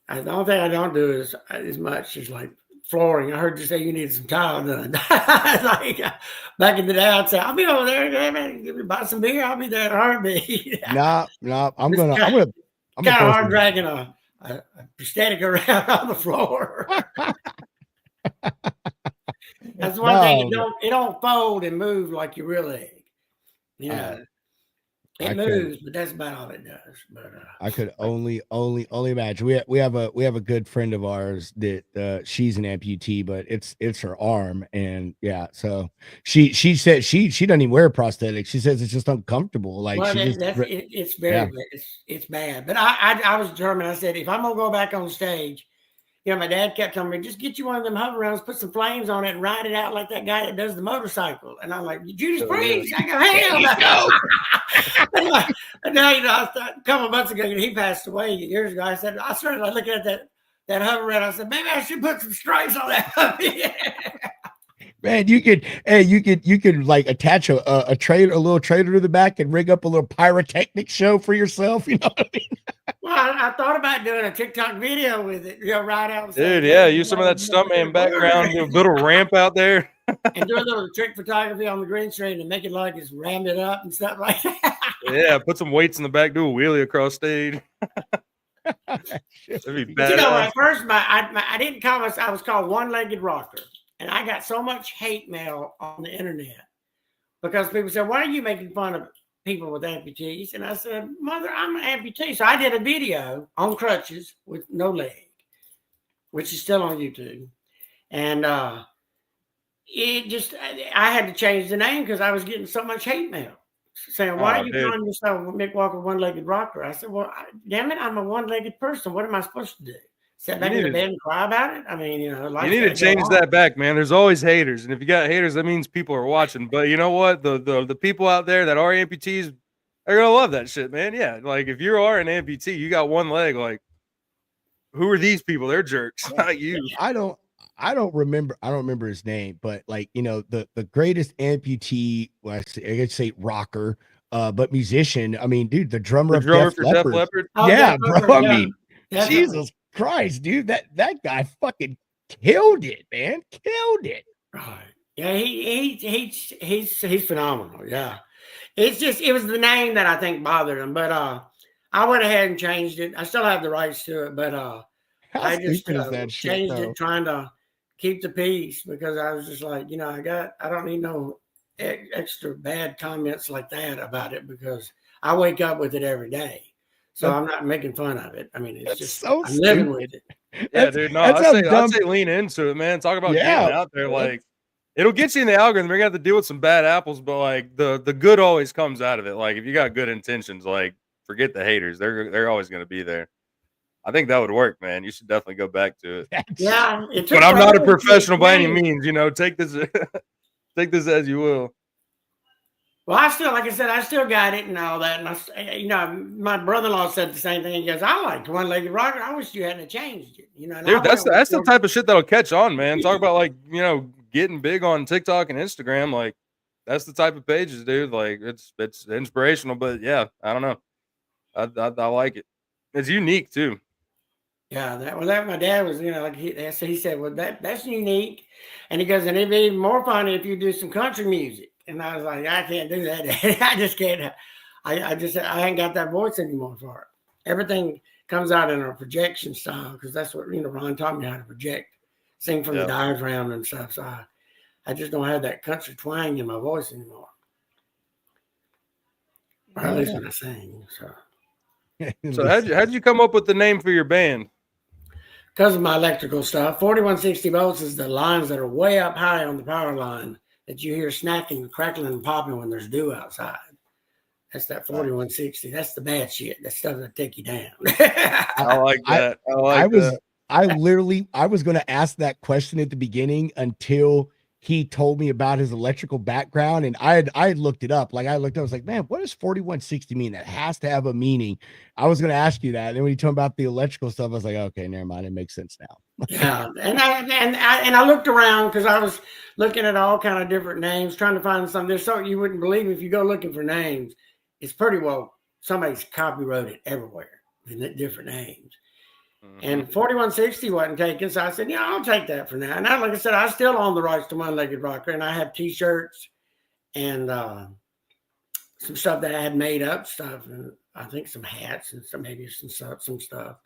S5: the only thing I don't do is as much as like flooring. I heard you say you needed some tile done. Like back in the day, I'd say, I'll be over there, man, give me buy some beer. I'll be there in a heartbeat.
S3: No, I'm gonna
S5: kind of hard dragging a prosthetic around on the floor. That's one thing. It don't fold and move like your real egg. You know, it moves, but that's about all it does. But
S3: I could only imagine. We have a good friend of ours that she's an amputee, but it's her arm, and yeah. So she said she doesn't even wear prosthetics. She says it's just uncomfortable. Like
S5: it's very it's bad. But I was determined. I said if I'm gonna go back on stage, you know, my dad kept telling me, just get you one of them hover rounds, put some flames on it, and ride it out like that guy that does the motorcycle. And I'm like, Judas Priest. I go, hell no. And now, you know, a couple of months ago, he passed away years ago. I said, I started looking at that hover round. I said, maybe I should put some stripes on that.
S3: Man, you could like attach a trailer, a little trailer to the back and rig up a little pyrotechnic show for yourself. You know what I mean?
S5: Well, I thought about doing a TikTok video with it, you know, right out.
S4: Dude, yeah, use some of that stuntman background, do a little ramp out there.
S5: And do a little trick photography on the green screen and make it like it's rammed it up and stuff like that.
S4: Yeah, put some weights in the back, do a wheelie across stage. That'd be bad.
S5: You know, at first, I didn't call myself, I was called One-Legged Rocker. And I got so much hate mail on the internet because people said, why are you making fun of people with amputees? And I said, Mother, I'm an amputee. So I did a video on crutches with no leg, which is still on YouTube. And it just, I had to change the name because I was getting so much hate mail saying, why are you calling yourself Mick Walker One-Legged Rocker? I said, well, damn it, I'm a one-legged person. What am I supposed to do? Sit back in the bed and cry about it? I mean, you know,
S4: you need to change that back, man. There's always haters. And if you got haters, that means people are watching. But you know what? The people out there that are amputees are gonna love that shit, man. Yeah. Like if you are an amputee, you got one leg, like who are these people? They're jerks, not you.
S3: I don't remember his name, but like, you know, the greatest amputee, well, I could say rocker, but musician. I mean, dude, the drummer
S4: for
S3: Def Leppard.
S4: Def Leppard.
S3: Oh, yeah, bro. I mean,
S5: definitely.
S3: Jesus Christ, dude, that guy fucking killed it, man. Killed it.
S5: Right. Yeah, he's phenomenal. Yeah. It was the name that I think bothered him. But I went ahead and changed it. I still have the rights to it, but I just changed it trying to keep the peace because I was just like, you know, I don't need no extra bad comments like that about it because I wake up with it every day. So I'm not making fun of it. I mean, it's just
S3: so
S5: I'm living with it.
S4: Yeah, dude. No, I'd say lean into it, man. Talk about getting out there. Like it'll get you in the algorithm. You're gonna have to deal with some bad apples, but like the good always comes out of it. Like if you got good intentions, like forget the haters. They're always gonna be there. I think that would work, man. You should definitely go back to it.
S5: Yeah,
S4: but I'm not a professional by any means. You know, take this as you will.
S5: Well, like I said, I still got it and all that. And you know, my brother-in-law said the same thing. He goes, I like One-Legged Rocker. I wish you hadn't changed it. You know,
S4: dude, that's the type of shit that'll catch on, man. Talk about like, you know, getting big on TikTok and Instagram. Like that's the type of pages, dude. Like it's inspirational, but yeah, I don't know. I like it. It's unique too.
S5: Yeah, that my dad was, you know, like he said, well, that's unique. And he goes, and it'd be even more funny if you do some country music. And I was like, I can't do that. I just can't. I ain't got that voice anymore for it. Everything comes out in a projection style because that's what, you know, Ron taught me how to project, sing from the diaphragm and stuff. So I just don't have that country twang in my voice anymore. Or at least when I sing.
S4: So how'd you come up with the name for your band?
S5: Because of my electrical stuff. 4160 volts is the lines that are way up high on the power line that you hear snacking, crackling, and popping when there's dew outside. That's that 4160. That's the bad shit. That stuff that take you down.
S4: I like that.
S3: I was going to ask that question at the beginning until he told me about his electrical background, and I had looked it up. Like I was like, man, what does 4160 mean? That has to have a meaning. I was going to ask you that. And then when you told me about the electrical stuff, I was like, okay, never mind. It makes sense now.
S5: Yeah. And I looked around because I was looking at all kind of different names, trying to find something. There's something you wouldn't believe if you go looking for names. It's pretty well, somebody's copyrighted everywhere with different names. And 4160 wasn't taken, so I said, yeah, I'll take that for now. And like I said, I still own the rights to One-Legged Rocker, and I have T-shirts and some stuff that I had made up stuff, and I think some hats and maybe some stuff.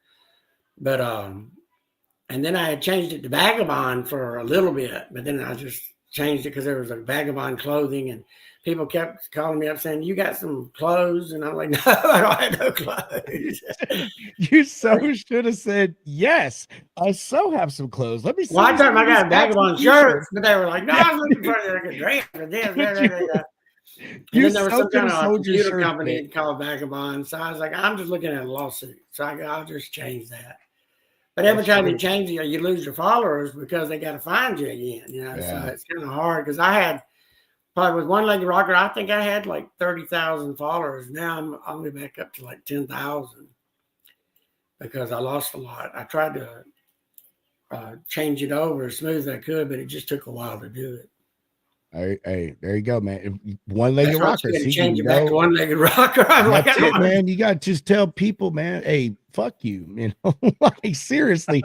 S5: But and then I had changed it to Vagabond for a little bit, but then I just changed it because there was a Vagabond clothing, and people kept calling me up saying, you got some clothes? And I'm like, no, I don't have no clothes.
S3: You so should have said, yes, I so have some clothes. Let me see.
S5: Well, I told them I got a Vagabond shirt, but they were like, no, I was looking for like a dress for this. And then there was some kind of computer company called Vagabond. So I was like, I'm just looking at a lawsuit. So I'll just change that. But every time you change it, you lose your followers because they got to find you again. So it's kind of hard because I had probably with One Legged Rocker, I think I had like 30,000 followers. Now I'm only back up to like 10,000 because I lost a lot. I tried to change it over as smooth as I could, but it just took a while to do it.
S3: Hey, there you go, man. One-legged rocker.
S5: See, change it back to one-legged rocker. I'm like,
S3: that's it, man. You got to just tell people, man, hey, fuck you. Like seriously,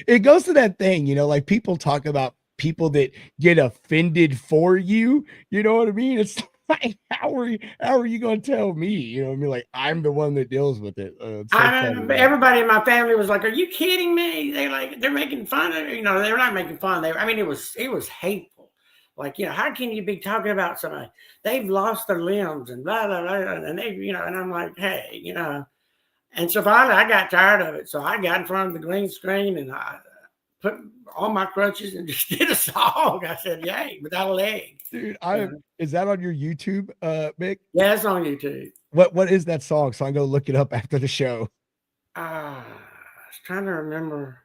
S3: it goes to that thing, like people talk about people that get offended for you. You know what I mean? It's like, how are you going to tell me? You know what I mean? Like I'm the one that deals with it.
S5: Everybody in my family was like, "Are you kidding me?" They're making fun of it. They're not making fun. It was hateful. Like, how can you be talking about somebody? They've lost their limbs and blah, blah, blah. And and I'm like, hey, And so finally I got tired of it. So I got in front of the green screen and I put on my crutches and just did a song. I said, yay, without a leg.
S3: Dude, is that on your YouTube, Mick?
S5: Yeah, it's on YouTube.
S3: What is that song? So I'm going to look it up after the show.
S5: I was trying to remember.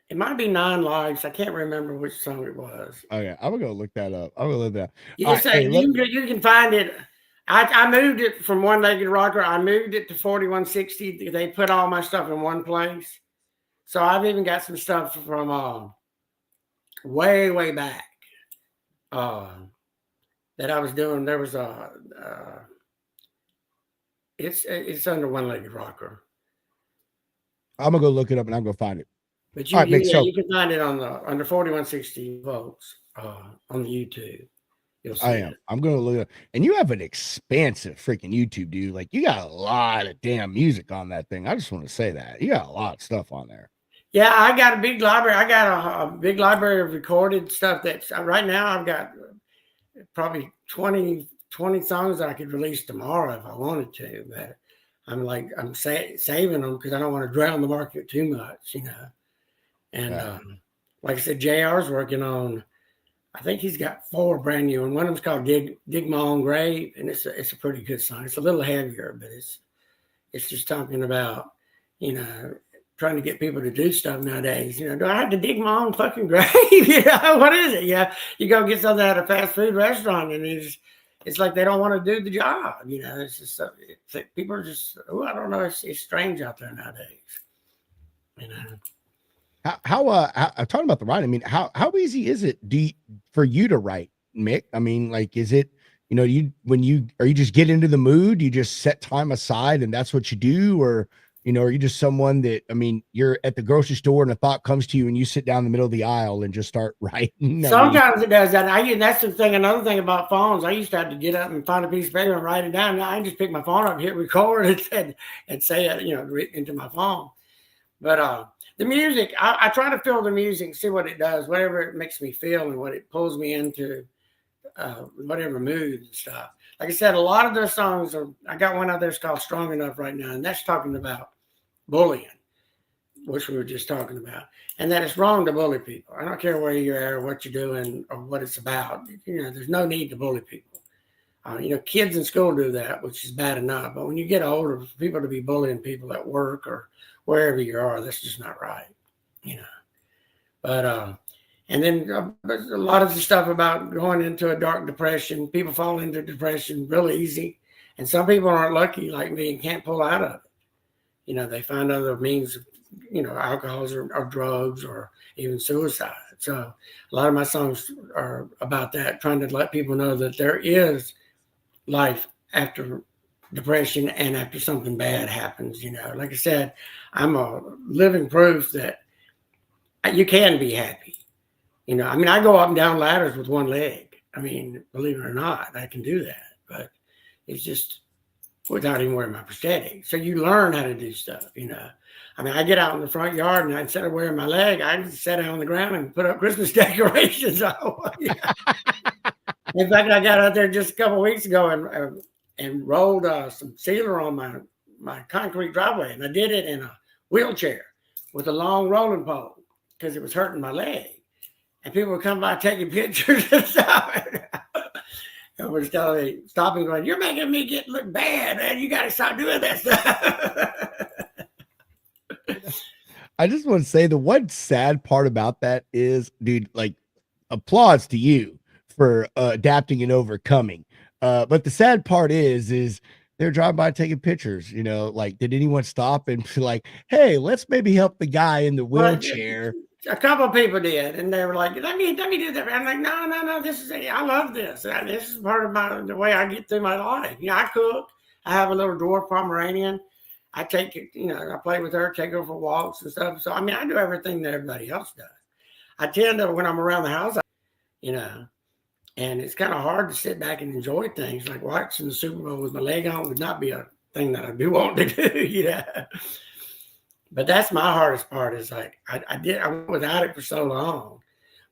S5: It might be 9 Lives. I can't remember which song it was.
S3: Oh yeah, I'm gonna go look that up. I'm gonna look that up.
S5: You can find it. I moved it from One Legged Rocker. I moved it to 4160. They put all my stuff in one place. So I've even got some stuff from way back that I was doing. There was it's under One Legged Rocker. I'm
S3: gonna go look it up and I'm gonna find it.
S5: But you can find it on under 4160 volts on the YouTube. You'll see it.
S3: I'm gonna look it up. And you have an expansive freaking YouTube, dude. Like you got a lot of damn music on that thing. I just want to say that. You got a lot of stuff on there.
S5: Yeah, I got a big library. I got a big library of recorded stuff that's right now I've got probably 20 songs that I could release tomorrow if I wanted to. But I'm saving them because I don't want to drown the market too much, And like I said, JR's working on, I think he's got 4 brand new, and one of them's called Dig My Own Grave, and it's a pretty good song. It's a little heavier, but it's just talking about, trying to get people to do stuff nowadays. Do I have to dig my own fucking grave? What is it? Yeah, you go get something at a fast food restaurant, and it's like they don't want to do the job. It's just people are just, I don't know. It's strange out there nowadays.
S3: How talking about the writing, I mean, how easy is it for you to write, Mick? I mean, like, is it, are you just get into the mood, you just set time aside and that's what you do? Or, are you just someone that, I mean, you're at the grocery store and a thought comes to you and you sit down in the middle of the aisle and just start writing?
S5: Sometimes it does that. That's the thing. Another thing about phones, I used to have to get up and find a piece of paper and write it down. Now I just pick my phone up, hit record and say it, into my phone. But, the music, I try to feel the music, see what it does, whatever it makes me feel and what it pulls me into, whatever mood and stuff. Like I said, a lot of those songs I got one out there called Strong Enough right now, and that's talking about bullying, which we were just talking about, and that it's wrong to bully people. I don't care where you are or what you're doing or what it's about. There's no need to bully people. Kids in school do that, which is bad enough. But when you get older, for people to be bullying people at work or wherever you are, that's just not right, But and then a lot of the stuff about going into a dark depression, people fall into depression really easy, and some people aren't lucky like me and can't pull out of it. They find other means of, alcohols or drugs or even suicide. So a lot of my songs are about that, trying to let people know that there is life after depression and after something bad happens. Like I said, I'm a living proof that you can be happy. I go up and down ladders with one leg. Believe it or not, I can do that, but it's just without even wearing my prosthetic. So you learn how to do stuff. I get out in the front yard and instead of wearing my leg, I just sit down on the ground and put up Christmas decorations. In fact, I got out there just a couple of weeks ago and rolled some sealer on my concrete driveway. And I did it in a wheelchair with a long rolling pole because it was hurting my leg. And people would come by taking pictures and stuff. And was telling me, stopping, going, "You're making me look bad, man. You got to stop doing that stuff."
S3: I just want to say the one sad part about that is, dude, like, applause to you for adapting and overcoming. But the sad part is they're driving by taking pictures. You know, like, did anyone stop and be like, hey, let's maybe help the guy in the wheelchair?
S5: A couple of people did, and they were like, let me do that. I'm like, no, this is I love this. This is part of the way I get through my life. You know, I cook. I have a little dwarf Pomeranian. I take it, you know, I play with her, take her for walks and stuff. So, I mean, I do everything that everybody else does. I tend to, when I'm around the house, you know, and it's kind of hard to sit back and enjoy things. Like watching the Super Bowl with my leg on would not be a thing that I do want to do, you know. But that's my hardest part is like, I went without it for so long.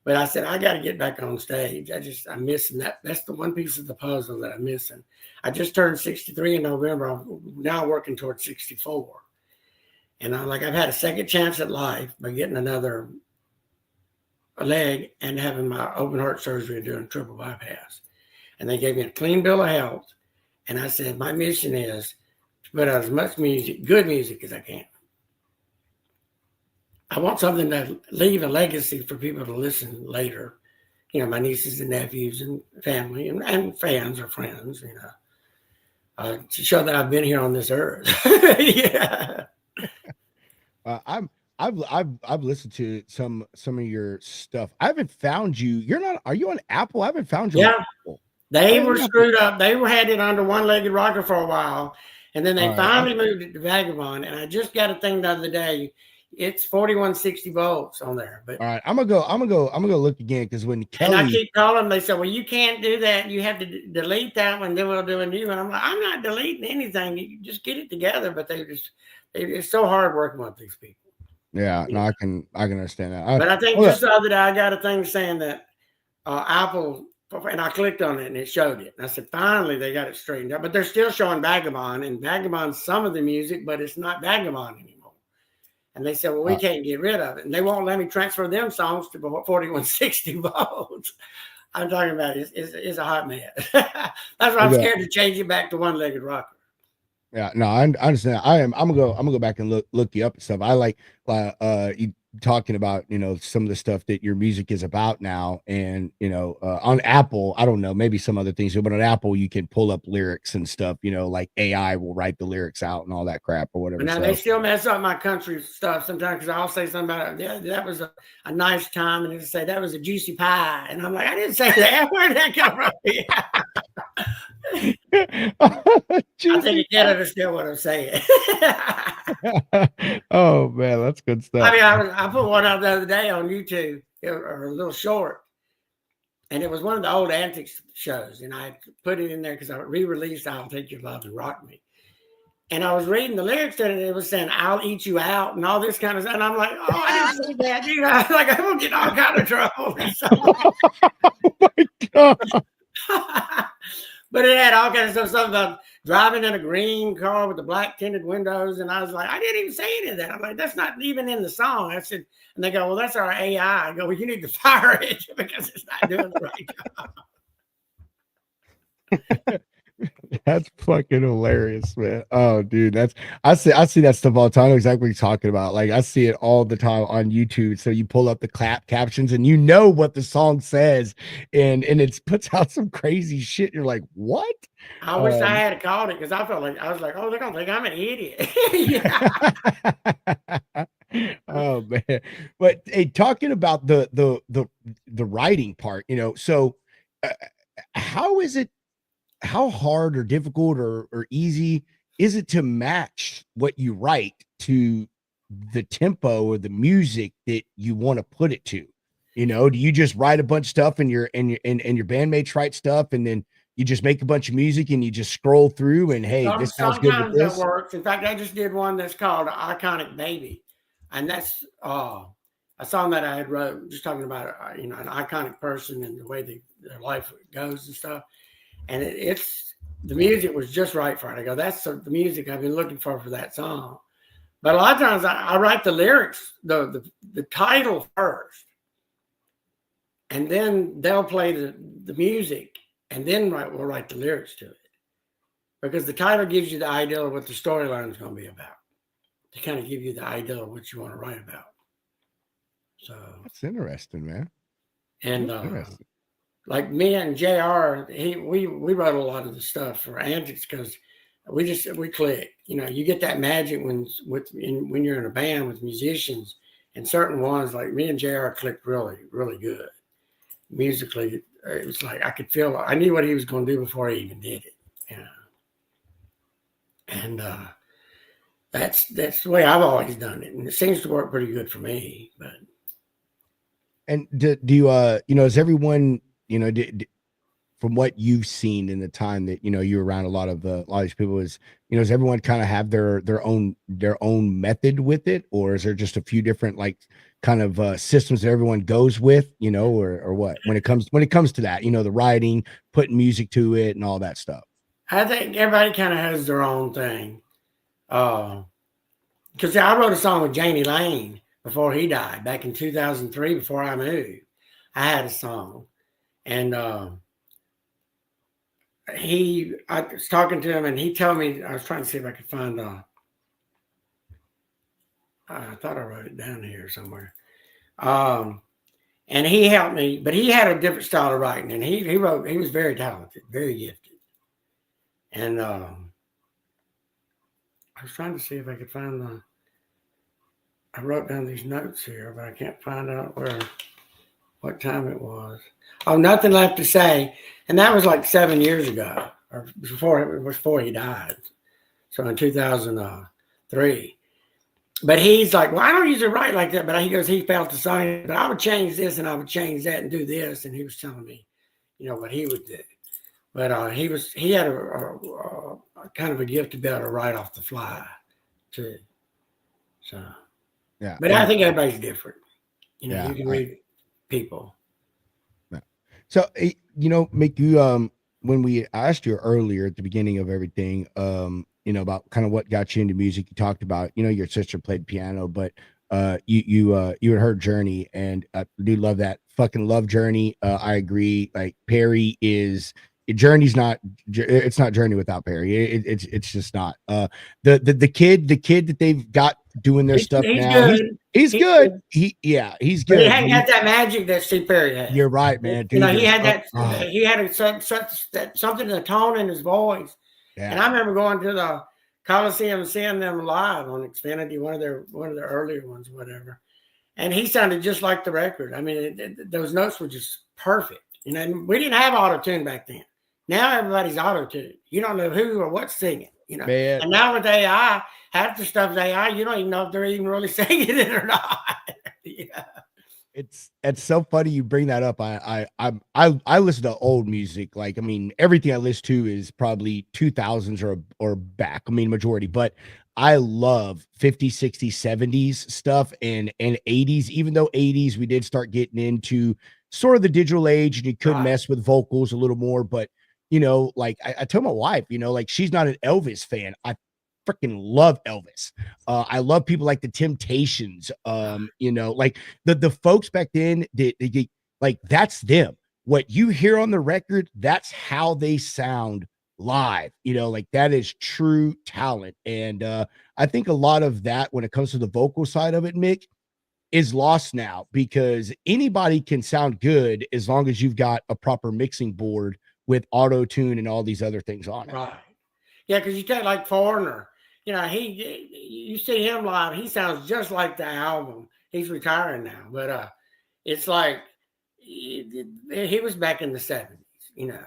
S5: But I said, I got to get back on stage. I'm missing that. That's the one piece of the puzzle that I'm missing. I just turned 63 in November. I'm now working towards 64. And I've had a second chance at life by getting another leg and having my open heart surgery and doing triple bypass. And they gave me a clean bill of health. And I said, my mission is to put out as much music, good music, as I can. I want something to leave a legacy for people to listen later. You know, my nieces and nephews and family and fans or friends, you know, to show that I've been here on this earth. Yeah.
S3: I've listened to some of your stuff. I haven't found you. Are you on Apple? I haven't found you.
S5: Yeah.
S3: On Apple.
S5: They were screwed up. They had it under One-Legged Rocker for a while. And then they finally moved it to Vagabond. And I just got a thing the other day. It's 4160 volts on there. But
S3: all right, I'm gonna go look again, because when Kelly,
S5: and I keep calling them, they say, well, you can't do that. You have to delete that one, then we'll do a new one. I'm like, I'm not deleting anything. You just get it together. But it's so hard working with these people.
S3: Yeah, no, I can understand that.
S5: But I think just the other day I got a thing saying that Apple, and I clicked on it and it showed it. And I said, finally they got it straightened out. But they're still showing Vagabond, and Vagabond's some of the music, but it's not Vagabond anymore. And they said, well, we can't get rid of it. And they won't let me transfer them songs to 4160 volts. I'm talking about it's a hot mess. That's why I'm scared to change it back to One-Legged Rocker.
S3: Yeah, no, I understand. I'm gonna go back and look you up and stuff. I like you talking about, you know, some of the stuff that your music is about now, and you know, on Apple, I don't know, maybe some other things, but on Apple you can pull up lyrics and stuff, you know, like AI will write the lyrics out and all that crap or whatever.
S5: But now they still mess up my country stuff sometimes, because I'll say something about, yeah, that was a nice time, and they say that was a juicy pie, and I'm like, I didn't say that. Where did that come from? I think you can't understand what I'm saying.
S3: Oh man, that's good stuff.
S5: I mean, I put one out the other day on YouTube, or a little short, and it was one of the old Antics shows, and I put it in there because I re-released "I'll Take Your Love and Rock Me," and I was reading the lyrics to it, and it was saying "I'll eat you out" and all this kind of stuff, and I'm like, oh, I didn't say that, dude. I was like, I'm gonna get in all kind of trouble.
S3: Oh my god.
S5: But it had all kinds of stuff about driving in a green car with the black tinted windows. And I was like, I didn't even say any of that. I'm like, that's not even in the song. I said, and they go, well, that's our AI. I go, well, you need to fire it because it's not doing the right job.
S3: That's fucking hilarious, man. Oh, dude, I see that stuff all the time. I know exactly what you're talking about. Like, I see it all the time on YouTube. So you pull up the captions and you know what the song says, and it puts out some crazy shit. You're like, what?
S5: I wish I had called it, because I was like, oh, they're gonna think I'm an idiot.
S3: Oh man. But hey, talking about the writing part, you know, so how hard or difficult or easy is it to match what you write to the tempo or the music that you want to put it to? You know, do you just write a bunch of stuff and your bandmates write stuff, and then you just make a bunch of music and you just scroll through and hey, this sounds good with this?
S5: That works. In fact, I just did one that's called Iconic Baby, and that's a song that I had wrote, just talking about you know, an iconic person and the way their life goes and stuff. And it's the music was just right for it. I go, that's the music I've been looking for that song. But a lot of times I write the lyrics, the title first, and then they'll play the music, and then we'll write the lyrics to it, because the title gives you the idea of what the storyline is going to be about. to kind of give you the idea of what you want to write about. So
S3: that's interesting, man.
S5: And like me and JR, we wrote a lot of the stuff for Antics because we click. You know, you get that magic when you're in a band with musicians, and certain ones like me and JR clicked really, really good musically. It was like I could feel. I knew what he was going to do before he even did it. You know? And that's the way I've always done it, and it seems to work pretty good for me. But
S3: and do you you know, is everyone, you know, from what you've seen in the time that, you know, you're around a lot of these people, is, you know, does everyone kind of have their own method with it, or is there just a few different like kind of systems that everyone goes with, you know, or what when it comes to that, you know, the writing, putting music to it, and all that stuff?
S5: I think everybody kind of has their own thing. Because I wrote a song with Janie Lane before he died back in 2003. Before I moved, I had a song, and I was talking to him, and he told me, I was trying to see if I could find I thought I wrote it down here somewhere. And he helped me, but he had a different style of writing, and he was very talented, very gifted. And I was trying to see if I could find I wrote down these notes here, but I can't find out what time it was. Oh, Nothing Left to Say. And that was like 7 years ago, or before he died. So in 2003. But he's like, well, I don't usually write like that. But he goes, he felt the song, but I would change this and I would change that and do this. And he was telling me, you know, what he would do. But he had a kind of a gift to be able to write off the fly too. So
S3: yeah.
S5: But I think everybody's different. You know,
S3: yeah,
S5: you can read people.
S3: Yeah. So you know, Mick, you when we asked you earlier at the beginning of everything, you know, about kind of what got you into music, you talked about, you know, your sister played piano, but you had heard Journey, and I do love that. Fucking love Journey. I agree. Like Perry is. Journey's not, it's not Journey without Perry. It's just not. The kid that they've got doing their stuff now. He's good. He's good.
S5: But he hadn't got that magic that Steve Perry had.
S3: You're right, man. Dude,
S5: you know, he had that. He had something in the tone in his voice. Yeah. And I remember going to the Coliseum and seeing them live on Xfinity, one of their earlier ones, whatever. And he sounded just like the record. I mean, those notes were just perfect. You know, and we didn't have auto-tune back then. Now everybody's auto-tuned. You don't know who or what's singing, you know. Man. And now with AI, half the stuff's AI. You don't even know if they're even really singing it or not. Yeah.
S3: It's so funny you bring that up. I listen to old music. Like, I mean, everything I listen to is probably 2000s or back. I mean, majority, but I love 50s, 60s, 70s stuff and 80s, even though 80s we did start getting into sort of the digital age and you could mess with vocals a little more, but you know, like I told my wife, you know, like she's not an Elvis fan. I freaking love Elvis. I love people like the Temptations. You know, like the folks back then, they like that's them. What you hear on the record, that's how they sound live. You know, like that is true talent. And I think a lot of that when it comes to the vocal side of it, Mick, is lost now because anybody can sound good as long as you've got a proper mixing board with auto tune and all these other things on it.
S5: Right. Yeah, because you take like Foreigner, you know, you see him live, he sounds just like the album. He's retiring now, but it's like he was back in the 70s, you know,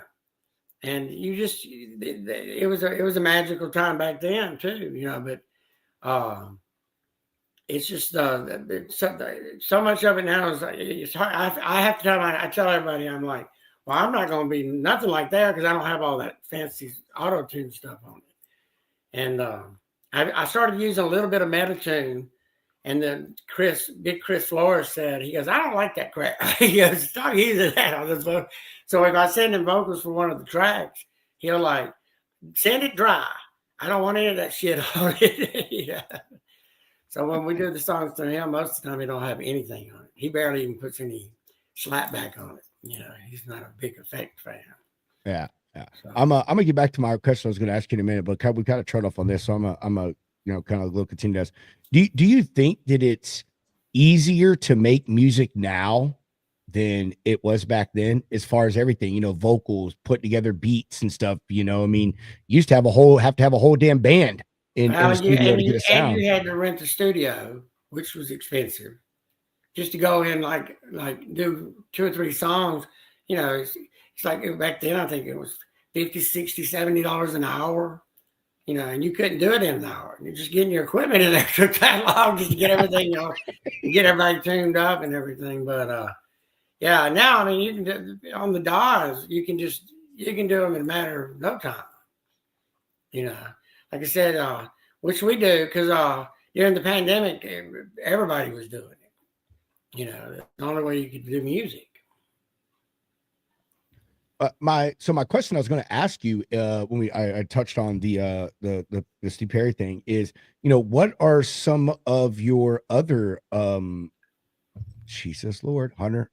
S5: and you just it was a magical time back then too, you know, but it's just so much of it now is it's hard. I have to I tell everybody, I'm like, well, I'm not going to be nothing like that because I don't have all that fancy auto-tune stuff on it. And I started using a little bit of Metatune, and then Big Chris Flores said, he goes, I don't like that crap. He goes, stop using that on this book. So if I send him vocals for one of the tracks, he'll like, send it dry. I don't want any of that shit on it. Yeah. So when we do the songs to him, most of the time he don't have anything on it. He barely even puts any slapback on it. You know, he's not a big effect fan.
S3: Yeah. So. I'm gonna get back to my question I was gonna ask you in a minute, but we kind of trod off on this, so I'm gonna kind of little continue does. Do you think that it's easier to make music now than it was back then, as far as everything, vocals, put together beats and stuff? I mean, you used to have to have a whole damn band in the studio to get a sound.
S5: And you had to rent the studio, which was expensive, just to go in like do 2 or 3 songs. It's like back then, I think it was $50, $60, $70 an hour. And you couldn't do it in an hour. You're just getting your equipment in there to catalog just to get everything, get everybody tuned up and everything. But yeah, now I mean, you can do, on the DAWs, you can do them in a matter of no time. Like I said, which we do because during the pandemic, everybody was doing it. The only way you could do music.
S3: My question I was going to ask you when I touched on the Steve Perry thing is, what are some of your other Jesus Lord Hunter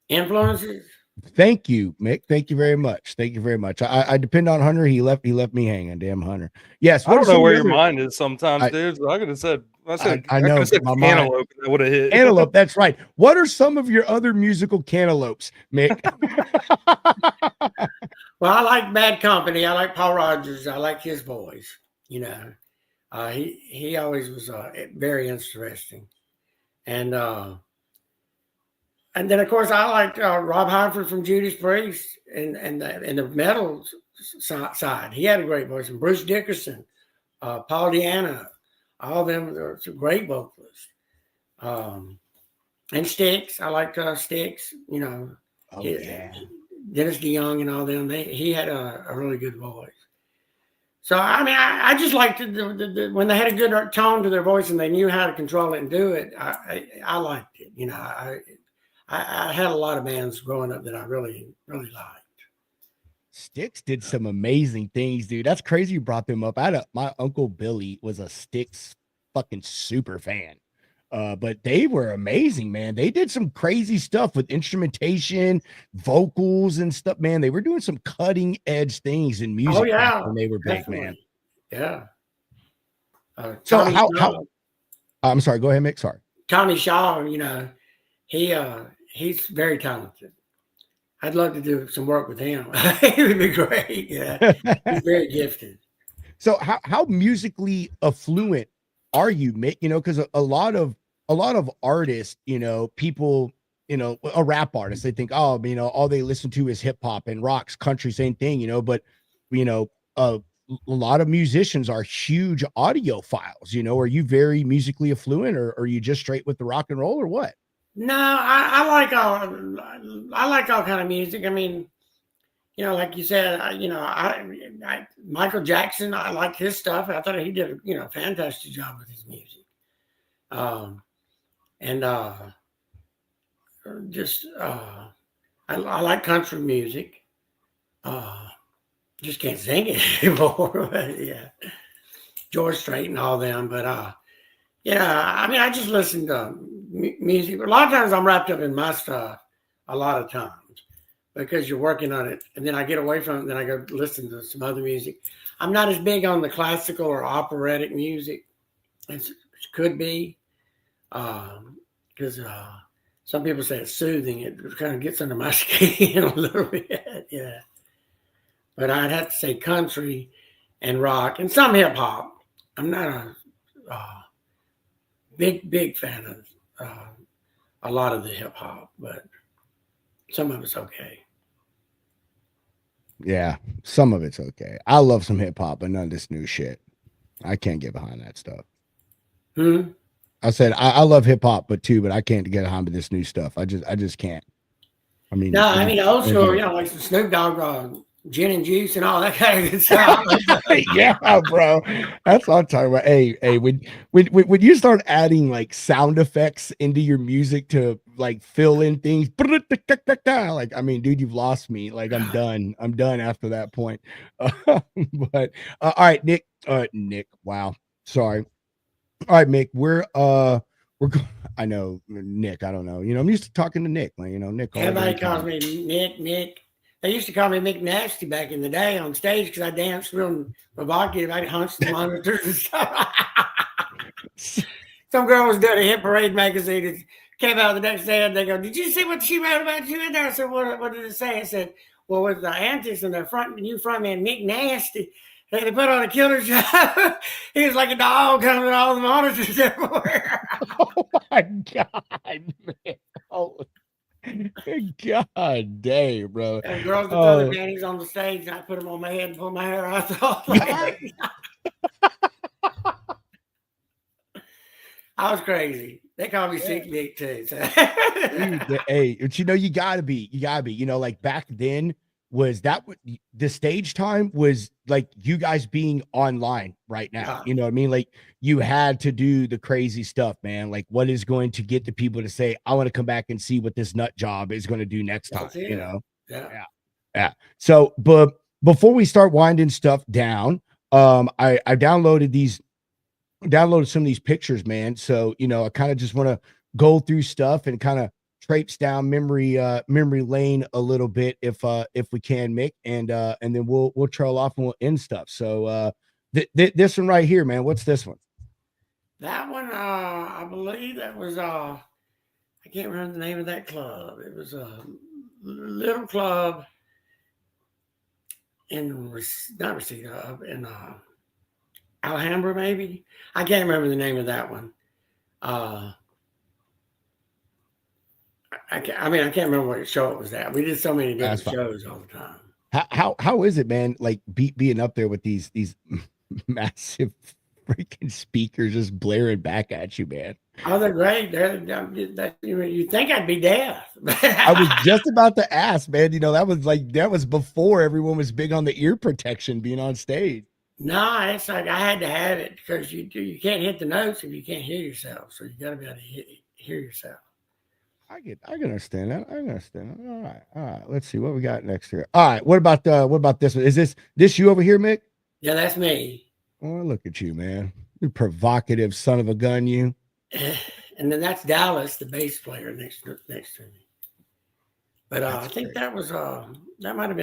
S5: influences?
S3: Thank you, Mick. Thank you very much. I depend on Hunter. He left me hanging. Damn Hunter. Yes.
S4: I don't know where your mind is sometimes, dude. I could have said. I know. Cantaloupe. That would have hit.
S3: Antelope. That's right. What are some of your other musical cantaloupes, Mick?
S5: Well, I like Bad Company. I like Paul Rogers. I like his voice. He always was very interesting. And then of course I liked Rob Halford from Judas Priest and the metal side. He had a great voice. And Bruce Dickerson, Paul Di'Anno. All of them are great vocalists. And Styx. I like Styx,
S3: Yeah.
S5: Dennis DeYoung and all them. He had a really good voice. So, I mean, I just liked when they had a good tone to their voice and they knew how to control it and do it. I liked it. I had a lot of bands growing up that I really, really liked.
S3: Styx did some amazing things, dude. That's crazy you brought them up. My Uncle Billy was a Styx fucking super fan. But they were amazing, man. They did some crazy stuff with instrumentation, vocals and stuff, man. They were doing some cutting edge things in music when they were big, man.
S5: Yeah.
S3: So how I'm sorry, go ahead, Mick. Sorry.
S5: Tommy Shaw, he's very talented. I'd love to do some work with him. It would be great. Yeah. He's very gifted.
S3: So how musically affluent are you, Mick? Because a lot of artists, people, a rap artist, they think, all they listen to is hip hop and rocks, country, same thing, but a lot of musicians are huge audiophiles. Are you very musically affluent, or are you just straight with the rock and roll, or what?
S5: No, I like all kind of music. I mean, like you said, I Michael Jackson, I like his stuff. I thought he did a fantastic job with his music. I like country music. Just can't sing it anymore. Yeah, George Strait and all them, but I mean, I just listen to music. A lot of times I'm wrapped up in my stuff. A lot of times. Because you're working on it, and then I get away from it, and then I go listen to some other music. I'm not as big on the classical or operatic music as it could be, because some people say it's soothing. It kind of gets under my skin a little bit, yeah. But I'd have to say country and rock and some hip hop. I'm not a big fan of a lot of the hip hop, but some of it's okay.
S3: Yeah, some of it's okay. I love some hip hop, but none of this new shit. I can't get behind that stuff. I said I love hip hop, but I can't get behind this new stuff. I just can't. I mean,
S5: old school, like some Snoop Dogg, gin and juice and all that kind of good stuff.
S3: Yeah, bro. That's what I'm talking about. Hey, when you start adding like sound effects into your music to like fill in things, like, I mean, dude, you've lost me. Like, I'm done after that point. But all right, Nick, wow. Sorry. All right, Mick, we're going. I know Nick. I don't know. I'm used to talking to Nick. Like, Nick.
S5: Everybody calls me Nick. They used to call me Mick Nasty back in the day on stage because I danced real provocative. I hunched the monitors and stuff. Some girl was doing a hit parade magazine. It came out the next day and they go, "Did you see what she wrote about you in there?" I said, what did it say? I said, "Well, with the antics and the new frontman Mick Nasty, they put on a killer show." He was like a dog coming with all the monitors everywhere.
S3: Oh my God, man. Oh, God dang, bro.
S5: And girls would throw their panties on the stage and I put them on my head and pull my hair out. I was crazy. They call me Sick Dick too. So.
S3: Dude, hey, but you gotta be, like back then was that the stage time was like you guys being online right now. You know what I mean? Like you had to do the crazy stuff, man. Like what is going to get the people to say, I want to come back and see what this nut job is going to do next time, you know? Yeah. So, but before we start winding stuff down, I downloaded some of these pictures, man. So, I kind of just want to go through stuff and kind of traipse down memory lane a little bit if we can, Mick, and then we'll trail off and we'll end stuff. So this one right here, man, what's this one?
S5: That one, I believe that was I can't remember the name of that club. It was a little club in Alhambra, maybe. I can't remember the name of that one. I can't remember what show it was at. We did so many different shows all the time.
S3: How is it, man? Like being up there with these massive freaking speakers just blaring back at you, man.
S5: Oh, they're great. You think I'd be deaf.
S3: I was just about to ask, man. That was before everyone was big on the ear protection being on stage.
S5: No, it's like I had to have it because you can't hit the notes if you can't hear yourself. So you got to be able to hear yourself.
S3: I can understand that. I understand that. All right. Let's see what we got next here. All right. What about this one? Is this you over here, Mick?
S5: Yeah, that's me.
S3: Oh, look at you, man. You provocative son of a gun, you.
S5: And then that's Dallas, the bass player next to me. But I think that was that might have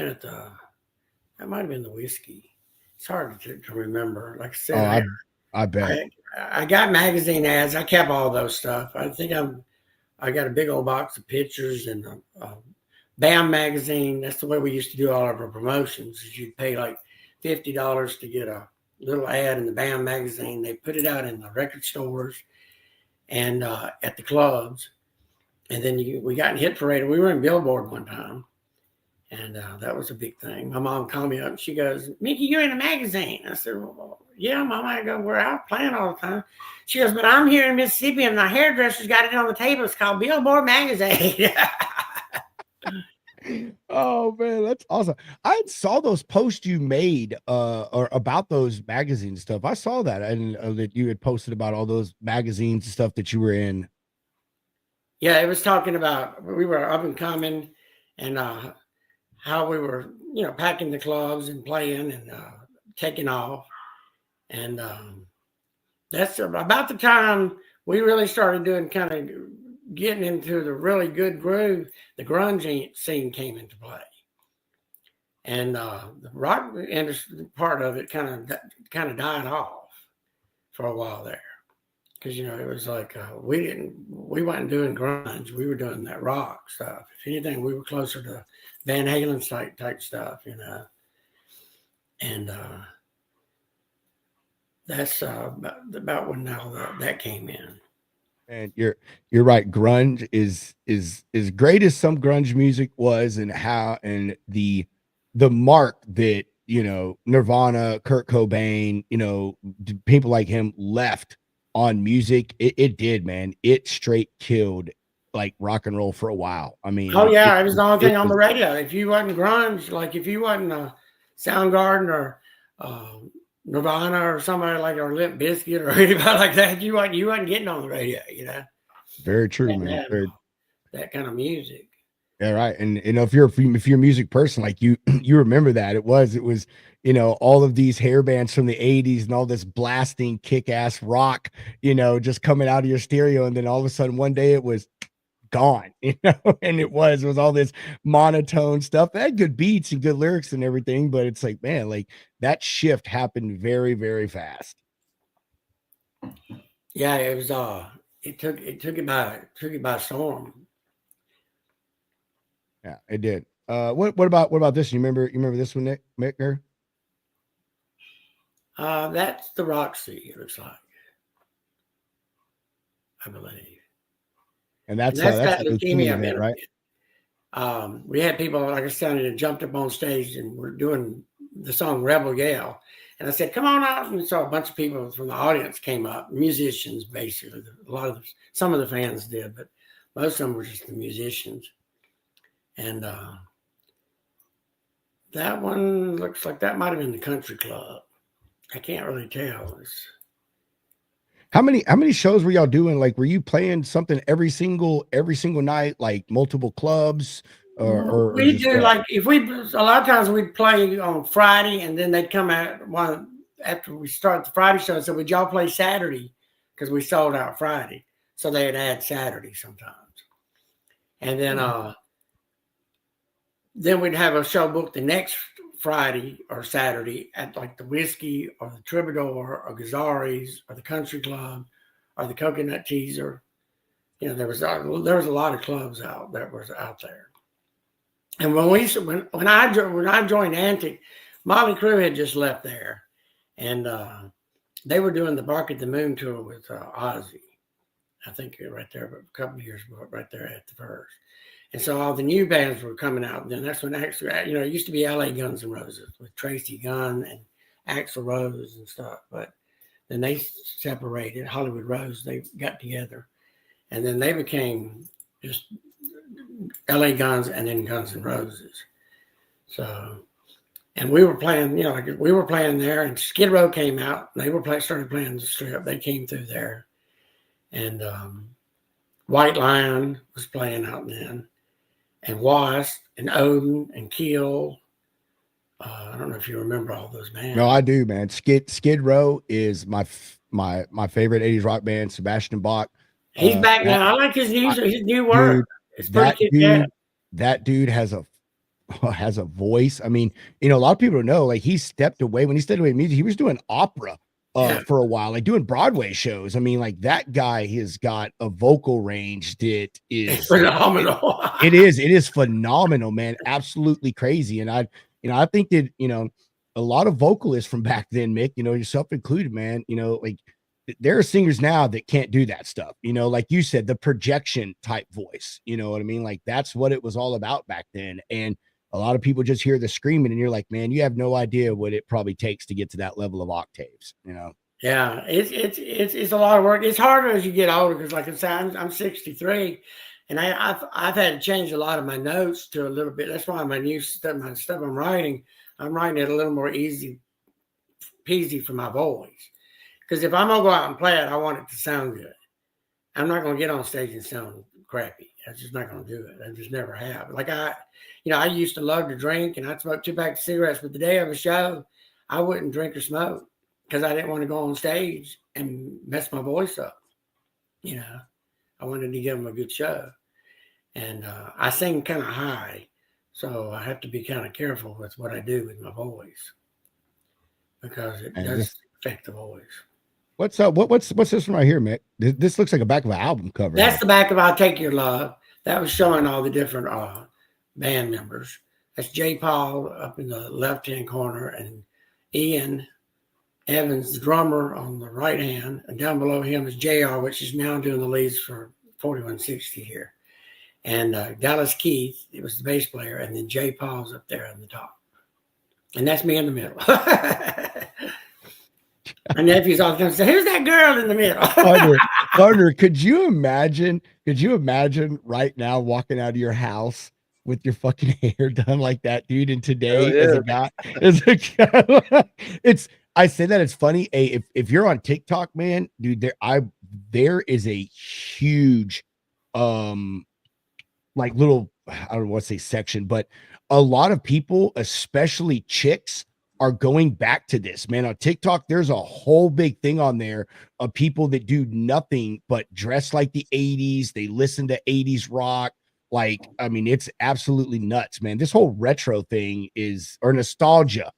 S5: been the Whiskey. It's hard to remember. Like I said,
S3: I bet.
S5: I got magazine ads. I kept all those stuff. I think I got a big old box of pictures and BAM magazine. That's the way we used to do all of our promotions. Is you'd pay like $50 to get a little ad in the BAM magazine. They put it out in the record stores and at the clubs. And then we got in Hit Parade. We were in Billboard one time. And that was a big thing. My mom called me up and she goes, "Mickey, you're in a magazine." I said, "Well, yeah, Mom." I go, "We're out playing all the time." She goes, "But I'm here in Mississippi and the hairdresser's got it on the table. It's called Billboard Magazine."
S3: Oh man, that's awesome. I saw those posts you made or about those magazines and stuff. I saw that and that you had posted about all those magazines and stuff that you were in.
S5: Yeah, it was talking about we were up and coming and how we were, packing the clubs and playing and taking off. And that's about the time we really started doing kind of getting into the really good groove. The grunge scene came into play. And the rock industry part of it kind of died off for a while there. Because, it was like we weren't doing grunge. We were doing that rock stuff. If anything, we were closer to Van Halen type stuff, And that's about when now that came in.
S3: And you're right. Grunge is as great as some grunge music was, and the mark that Nirvana, Kurt Cobain, people like him left on music. It did, man. It straight killed like rock and roll for a while. I mean,
S5: it was the only thing on the radio. If you wasn't grunge, like if you wasn't Soundgarden or Nirvana or somebody like or Limp Bizkit or anybody like that, you wasn't getting on the radio.
S3: Very true, man.
S5: That kind of music.
S3: Yeah, right. And if you're a music person, like you remember that it was all of these hair bands from the 80s and all this blasting kick-ass rock, just coming out of your stereo, and then all of a sudden one day it was gone, you know, and it was all this monotone stuff. It had good beats and good lyrics and everything, but it's like, man, like that shift happened very, very fast.
S5: Yeah, it was it took it by storm.
S3: Yeah, it did. What about this? You remember this one, Mick?
S5: That's the Roxy, it looks like, I believe.
S3: And that's
S5: got
S3: a
S5: leukemia
S3: event, right?
S5: We had people, like I said, that jumped up on stage and were doing the song Rebel Yell. And I said, come on out. And so a bunch of people from the audience came up, musicians, basically. Some of the fans did, but most of them were just the musicians. And that one looks like that might have been the country club. I can't really tell.
S3: How many shows were y'all doing? Like, were you playing something every single night, like multiple clubs, or
S5: we do like a lot of times we'd play on Friday, and then they'd come out after we start the Friday show. So would y'all play Saturday because we sold out Friday, so they'd add Saturday sometimes, and then we'd have a show booked the next Friday or Saturday at like the Whiskey or the Troubadour or Gazzari's or the Country Club or the Coconut Teaser. You know, there was a lot of clubs out there. And when I joined Antic, Motley Crue had just left there, and they were doing the Bark at the Moon tour with Ozzy. I think right there, a couple of years ago, right there at the first. And so all the new bands were coming out. And then that's when actually, you know, it used to be LA Guns N' Roses with Tracy Gunn and Axl Rose and stuff. But then they separated. Hollywood Rose, they got together. And then they became just LA Guns and then Guns N' Roses. So, and we were playing, you know, like we were playing there, and Skid Row came out. They started playing the Strip. They came through there. And White Lion was playing out then. And Wasp and Odin and Keel. I don't know if you remember all those bands.
S3: No, I do, man. Skid Row is my favorite 80s rock band. Sebastian Bach.
S5: He's back now. I like his new work.
S3: Dude,
S5: it's pretty good.
S3: That dude has a voice. I mean, you know, a lot of people don't know, like he stepped away. When he stepped away from music, he was doing opera for a while, like doing Broadway shows. I mean, like that guy has got a vocal range that is
S5: phenomenal.
S3: It is phenomenal, man. Absolutely crazy. And I think that, you know, a lot of vocalists from back then, Mick, you know, yourself included, man, you know, like there are singers now that can't do that stuff, you know, like you said, the projection type voice, you know what I mean? Like that's what it was all about back then. And a lot of people just hear the screaming and you're like, man, you have no idea what it probably takes to get to that level of octaves, you know?
S5: Yeah, it's a lot of work. It's harder as you get older because, like I said, I'm 63, and I've had to change a lot of my notes to a little bit. That's why my stuff I'm writing it a little more easy peasy for my voice. Because if I'm gonna go out and play it, I want it to sound good. I'm not gonna get on stage and sound crappy. I'm just not gonna do it. I just never have. Like I used to love to drink, and I'd smoke 2 packs of cigarettes. But the day of a show, I wouldn't drink or smoke because I didn't want to go on stage and mess my voice up. You know, I wanted to give them a good show, and I sing kind of high, so I have to be kind of careful with what I do with my voice because it does affect the voice.
S3: What's this one right here, Mick? This looks like a back of an album cover.
S5: That's the back of "I'll Take Your Love." That was showing all the different band members. That's J. Paul up in the left-hand corner, and Ian Evans, the drummer, on the right hand, and down below him is JR, which is now doing the leads for 4160 here. And Dallas Keith, it was the bass player, and then J. Paul's up there on the top. And that's me in the middle. My nephew's all the time say, "Who's that girl in the middle?"
S3: Partner, could you imagine right now walking out of your house with your fucking hair done like that, dude? And today, as a guy, I say that it's funny. If you're on TikTok, man, dude, there is a huge, like little, I don't want to say section, but a lot of people, especially chicks, are going back to this, man. On TikTok, there's a whole big thing on there of people that do nothing but dress like the 80s. They listen to 80s rock. Like, I mean, it's absolutely nuts, man. This whole retro thing or nostalgia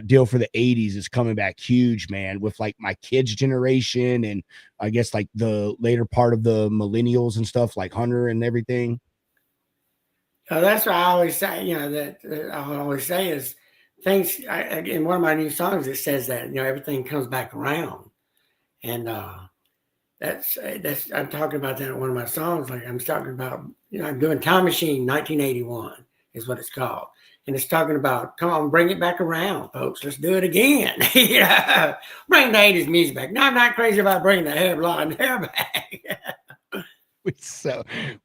S3: deal for the 80s is coming back huge, man, with like my kids' generation and I guess like the later part of the millennials and stuff like Hunter and everything.
S5: That's what I always say, that I always say is things. In one of my new songs, it says that, everything comes back around. And that's I'm talking about that in one of my songs. Like I'm talking about, I'm doing Time Machine 1981 is what it's called. And it's talking about, come on, bring it back around, folks. Let's do it again. Bring the 80s music back. No, I'm not crazy about bringing the hair blonde hair back.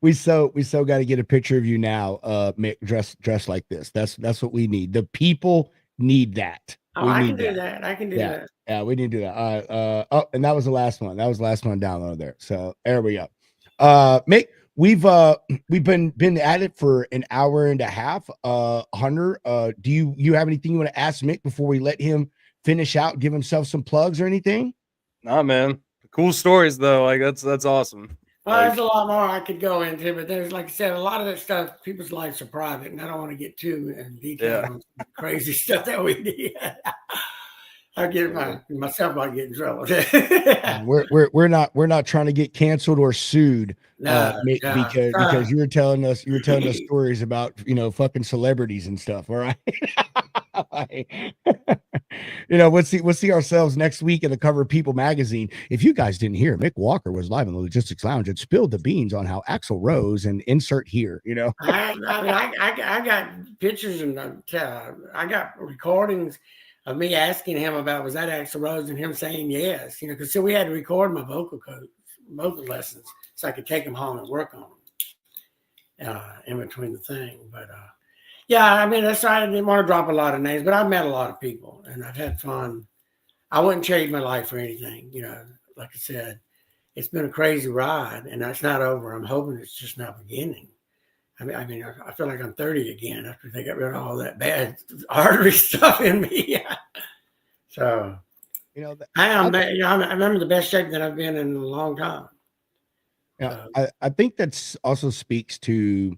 S3: we so got to get a picture of you now, Mick, dressed like this. That's what we need. The people need that.
S5: I can do that. I can do that.
S3: Yeah, we need to do that. And that was the last one. That was the last one download there. So there we go. Mick, we've been at it for an hour and a half. Hunter, do you have anything you want to ask Mick before we let him finish out, give himself some plugs or anything?
S4: Nah, man. Cool stories though. Like that's awesome.
S5: Well, there's a lot more I could go into, but there's, like I said, a lot of that stuff, people's lives are private, and I don't want to get too in detail on some crazy stuff that we did. I get myself might get in trouble.
S3: we're not trying to get canceled or sued, because you were telling us stories about fucking celebrities and stuff. All right. We'll see ourselves next week in the cover of People magazine. If you guys didn't hear, Mick Walker was live in the Logistics Lounge and spilled the beans on how Axl Rose and insert here.
S5: I got pictures and I got recordings of me asking him about, was that Axl Rose, and him saying yes. Because we had to record my vocal lessons so I could take them home and work on them in between the thing. But yeah, I mean, I didn't want to drop a lot of names, but I've met a lot of people and I've had fun. I wouldn't trade my life for anything. Like I said, it's been a crazy ride and that's not over. I'm hoping it's just not beginning. I mean, I feel like I'm 30 again after they got rid of all that bad artery stuff in me. So, I'm in the best shape that I've been in a long time.
S3: Yeah, I think that's also speaks to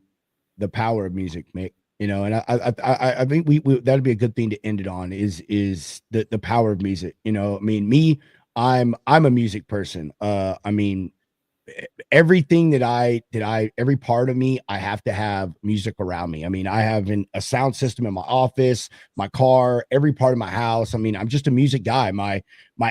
S3: the power of music, Mick. And I think we that'd be a good thing to end it on is the power of music. I mean, I'm a music person. I mean, everything every part of me, I have to have music around me. I mean, I have a sound system in my office, my car, every part of my house. I mean, I'm just a music guy. My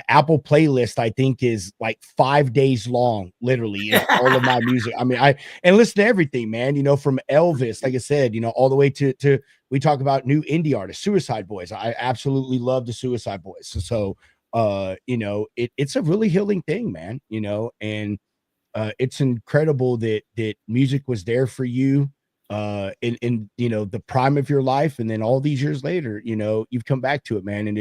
S3: Apple playlist, I think, is like 5 days long, literally, is all of my music. I mean, and listen to everything, man, from Elvis, like I said, all the way to we talk about new indie artists, Suicide Boys. I absolutely love the Suicide Boys. So it's a really healing thing, man, and it's incredible that music was there for you in the prime of your life, and then all these years later, you've come back to it, man, and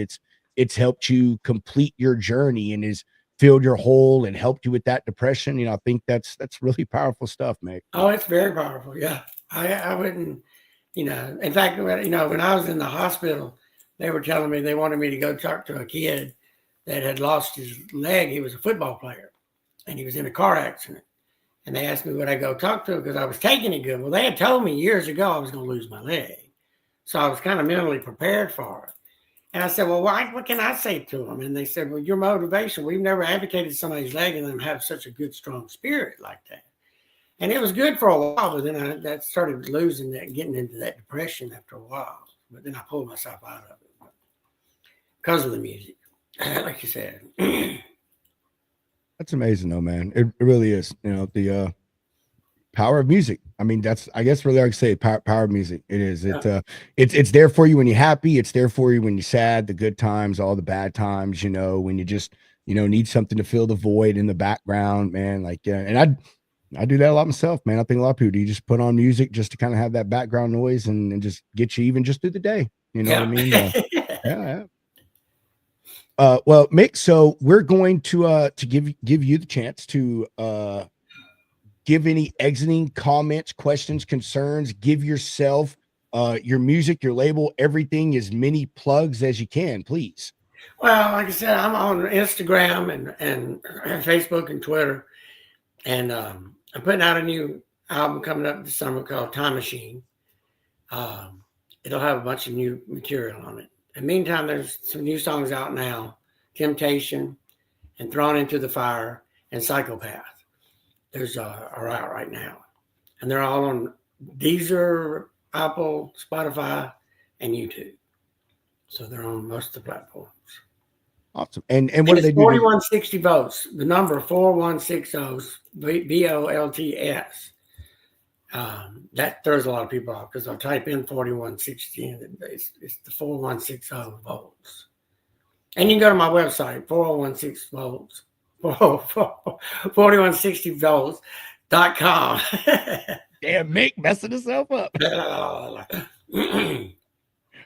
S3: it's helped you complete your journey and has filled your hole and helped you with that depression. I think that's really powerful stuff, Mick.
S5: Oh, it's very powerful. Yeah, I wouldn't. In fact, when I was in the hospital, they were telling me they wanted me to go talk to a kid that had lost his leg. He was a football player. And he was in a car accident. And they asked me would I go talk to him because I was taking it good. Well, they had told me years ago I was going to lose my leg. So I was kind of mentally prepared for it. And I said, well, what can I say to him? And they said, well, your motivation, we've never advocated somebody's leg and them have such a good, strong spirit like that. And it was good for a while, but then I started losing that, getting into that depression after a while. But then I pulled myself out of it because of the music, like you said.
S3: That's amazing, though, man. It really is. The power of music. I mean, that's, I guess, really, like I say, power of music. It is. It's there for you when you're happy. It's there for you when you're sad, the good times, all the bad times. When you just need something to fill the void in the background, man. Like, and I do that a lot myself, man. I think a lot of people do. You just put on music just to kind of have that background noise and just get you even just through the day. You know what I mean? Yeah. Well, Mick, so we're going to give you the chance to give any exiting comments, questions, concerns, give yourself your music, your label, everything, as many plugs as you can, please.
S5: Well, like I said, I'm on Instagram and Facebook and Twitter, and I'm putting out a new album coming up this summer called Time Machine. It'll have a bunch of new material on it. In the meantime, there's some new songs out now: Temptation and Thrown into the Fire and Psychopath. Those are out right now, and they're all on Deezer, Apple, Spotify, and YouTube. So they're on most of the platforms.
S3: Awesome. And what do they do?
S5: 4160 volts. The number 4160 VOLTS. That throws a lot of people off because I'll type in 4160 and it's the 4160 volts. And you can go to my website, 4016 volts, 4160 volts.com.
S3: Damn, Mick messing himself up.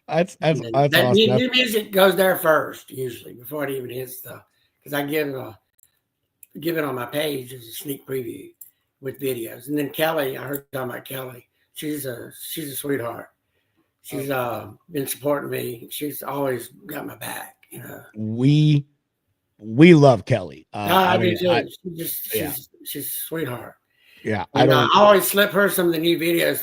S3: That's awesome.
S5: New music goes there first, usually, before it even hits because I give it on my page as a sneak preview with videos. And then Kelly, I heard you talking about Kelly. She's a sweetheart. She's been supporting me. She's always got my back. You know,
S3: we love Kelly.
S5: I mean, she's a sweetheart.
S3: Yeah,
S5: I always slip her some of the new videos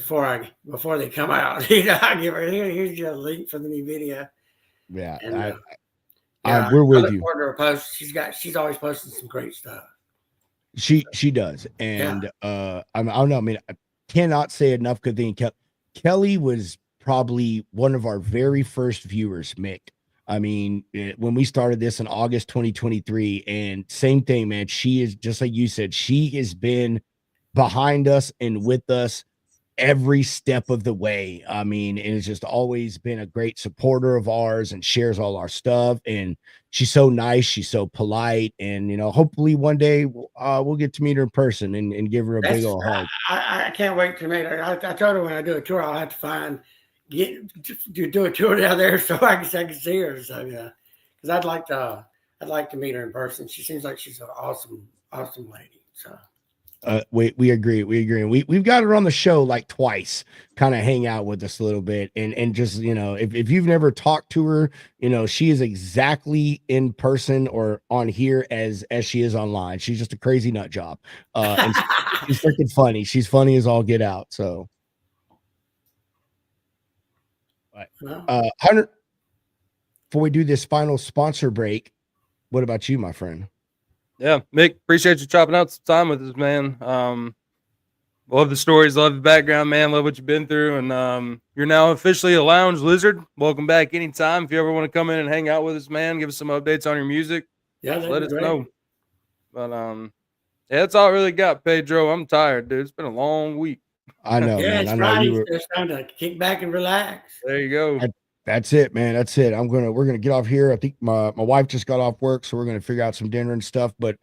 S5: before they come out. You know, I give her here's your link for the new video.
S3: Yeah,
S5: and,
S3: we're with you.
S5: Her post. She's always posting some great stuff.
S3: She does, and I don't know. I mean, I cannot say enough good things. Kelly was probably one of our very first viewers, Mick. I mean, when we started this in August 2023, and same thing, man. She is just like you said. She has been behind us and with us every step of the way. I mean, and it's just always been a great supporter of ours and shares all our stuff. And she's so nice. She's so polite. And, you know, hopefully one day we'll get to meet her in person and give her a big old hug.
S5: I can't wait to meet her. I told her when I do a tour, I'll have to do a tour down there so I can see her. So, yeah, because I'd like to meet her in person. She seems like she's an awesome lady. So.
S3: We agree. And we've got her on the show like twice, kind of hang out with us a little bit. And just, you know, if you've never talked to her, you know, she is exactly in person or on here as she is online. She's just a crazy nut job. And she's freaking funny. She's funny as all get out. So, Hunter, before we do this final sponsor break, what about you, my friend?
S4: Yeah, Mick, appreciate you chopping out some time with us, man. Love the stories, love the background, man. Love what you've been through. And you're now officially a lounge lizard. Welcome back anytime. If you ever want to come in and hang out with us, man, give us some updates on your music.
S5: Yeah,
S4: let us know. But yeah, that's all I really got, Pedro. I'm tired, dude. It's been a long week.
S3: I know,
S5: yeah,
S3: man.
S5: it's Friday. It's time to kick back and relax.
S4: There you go.
S3: That's it, man. That's it. We're gonna get off here. I think my wife just got off work, so we're gonna figure out some dinner and stuff. But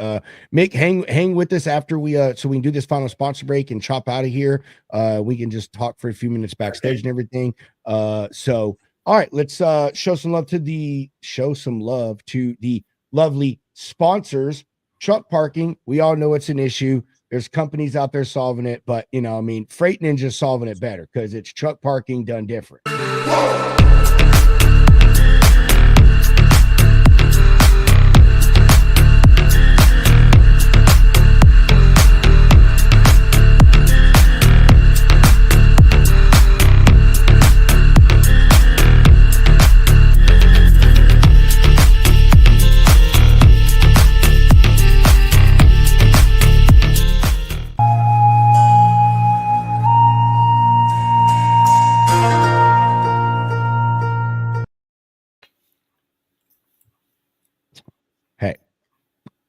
S3: Mick, hang with us after we so we can do this final sponsor break and chop out of here. We can just talk for a few minutes backstage and everything. So all right, let's show some love to the lovely sponsors. Truck parking, we all know it's an issue. There's companies out there solving it, but you know, I mean, Freight Ninja's solving it better because it's truck parking done different.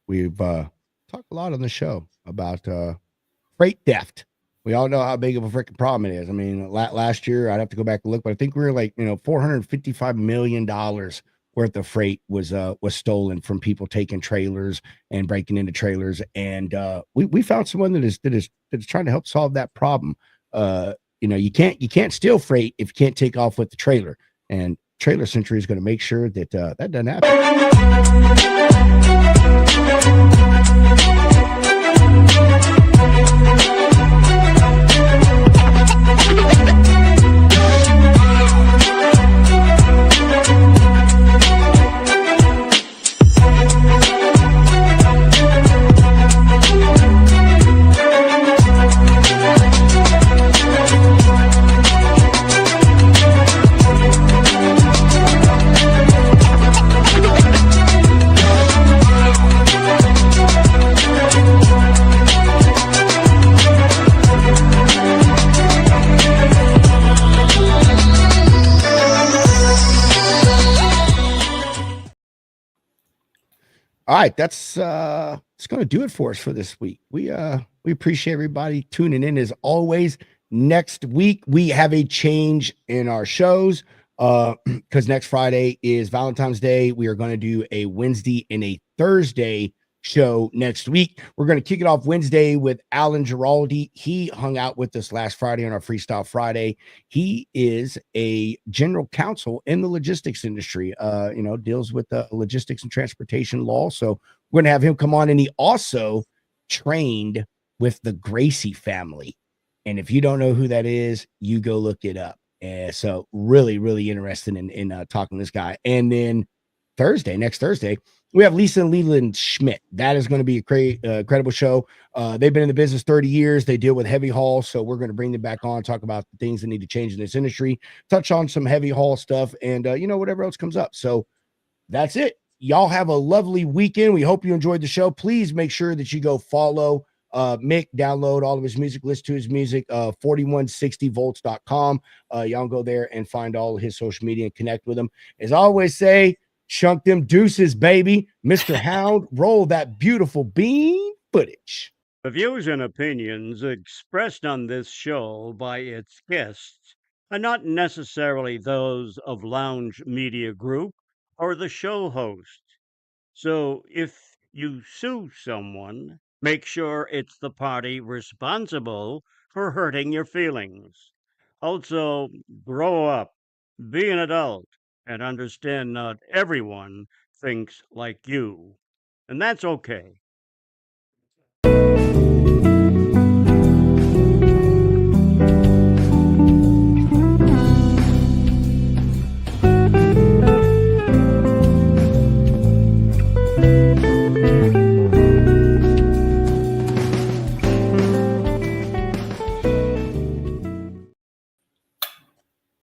S3: We've talked a lot on the show about freight theft. We all know how big of a freaking problem it is. I mean, last year, I'd have to go back and look, but I think we were like, $455 million worth of freight was stolen from people taking trailers and breaking into trailers. And we found someone that is trying to help solve that problem. You can't steal freight if you can't take off with the trailer. And Trailer Century is going to make sure that that doesn't happen. All right, that's it's going to do it for us for this week. We appreciate everybody tuning in as always. Next week we have a change in our shows because next Friday is Valentine's Day. We are going to do a Wednesday and a Thursday show next week. We're going to kick it off Wednesday with Alan Giraldi. He hung out with us last Friday on our Freestyle Friday. He is a general counsel in the logistics industry, deals with the logistics and transportation law. So we're going to have him come on, and he also trained with the Gracie family. And if you don't know who that is, you go look it up. And so really, really interested in talking to this guy. And then next Thursday, we have Lisa and Leland Schmidt. That is going to be a credible show. They've been in the business 30 years. They deal with heavy haul. So we're going to bring them back on, talk about the things that need to change in this industry, touch on some heavy haul stuff, and, whatever else comes up. So that's it. Y'all have a lovely weekend. We hope you enjoyed the show. Please make sure that you go follow Mick, download all of his music, listen to his music, 4160volts.com. Y'all go there and find all of his social media and connect with him. As I always say, chunk them deuces, baby. Mr. Hound, roll that beautiful bean footage.
S1: The views and opinions expressed on this show by its guests are not necessarily those of Lounge Media Group or the show host. So if you sue someone, make sure it's the party responsible for hurting your feelings. Also, grow up, be an adult, and understand not everyone thinks like you. And that's okay.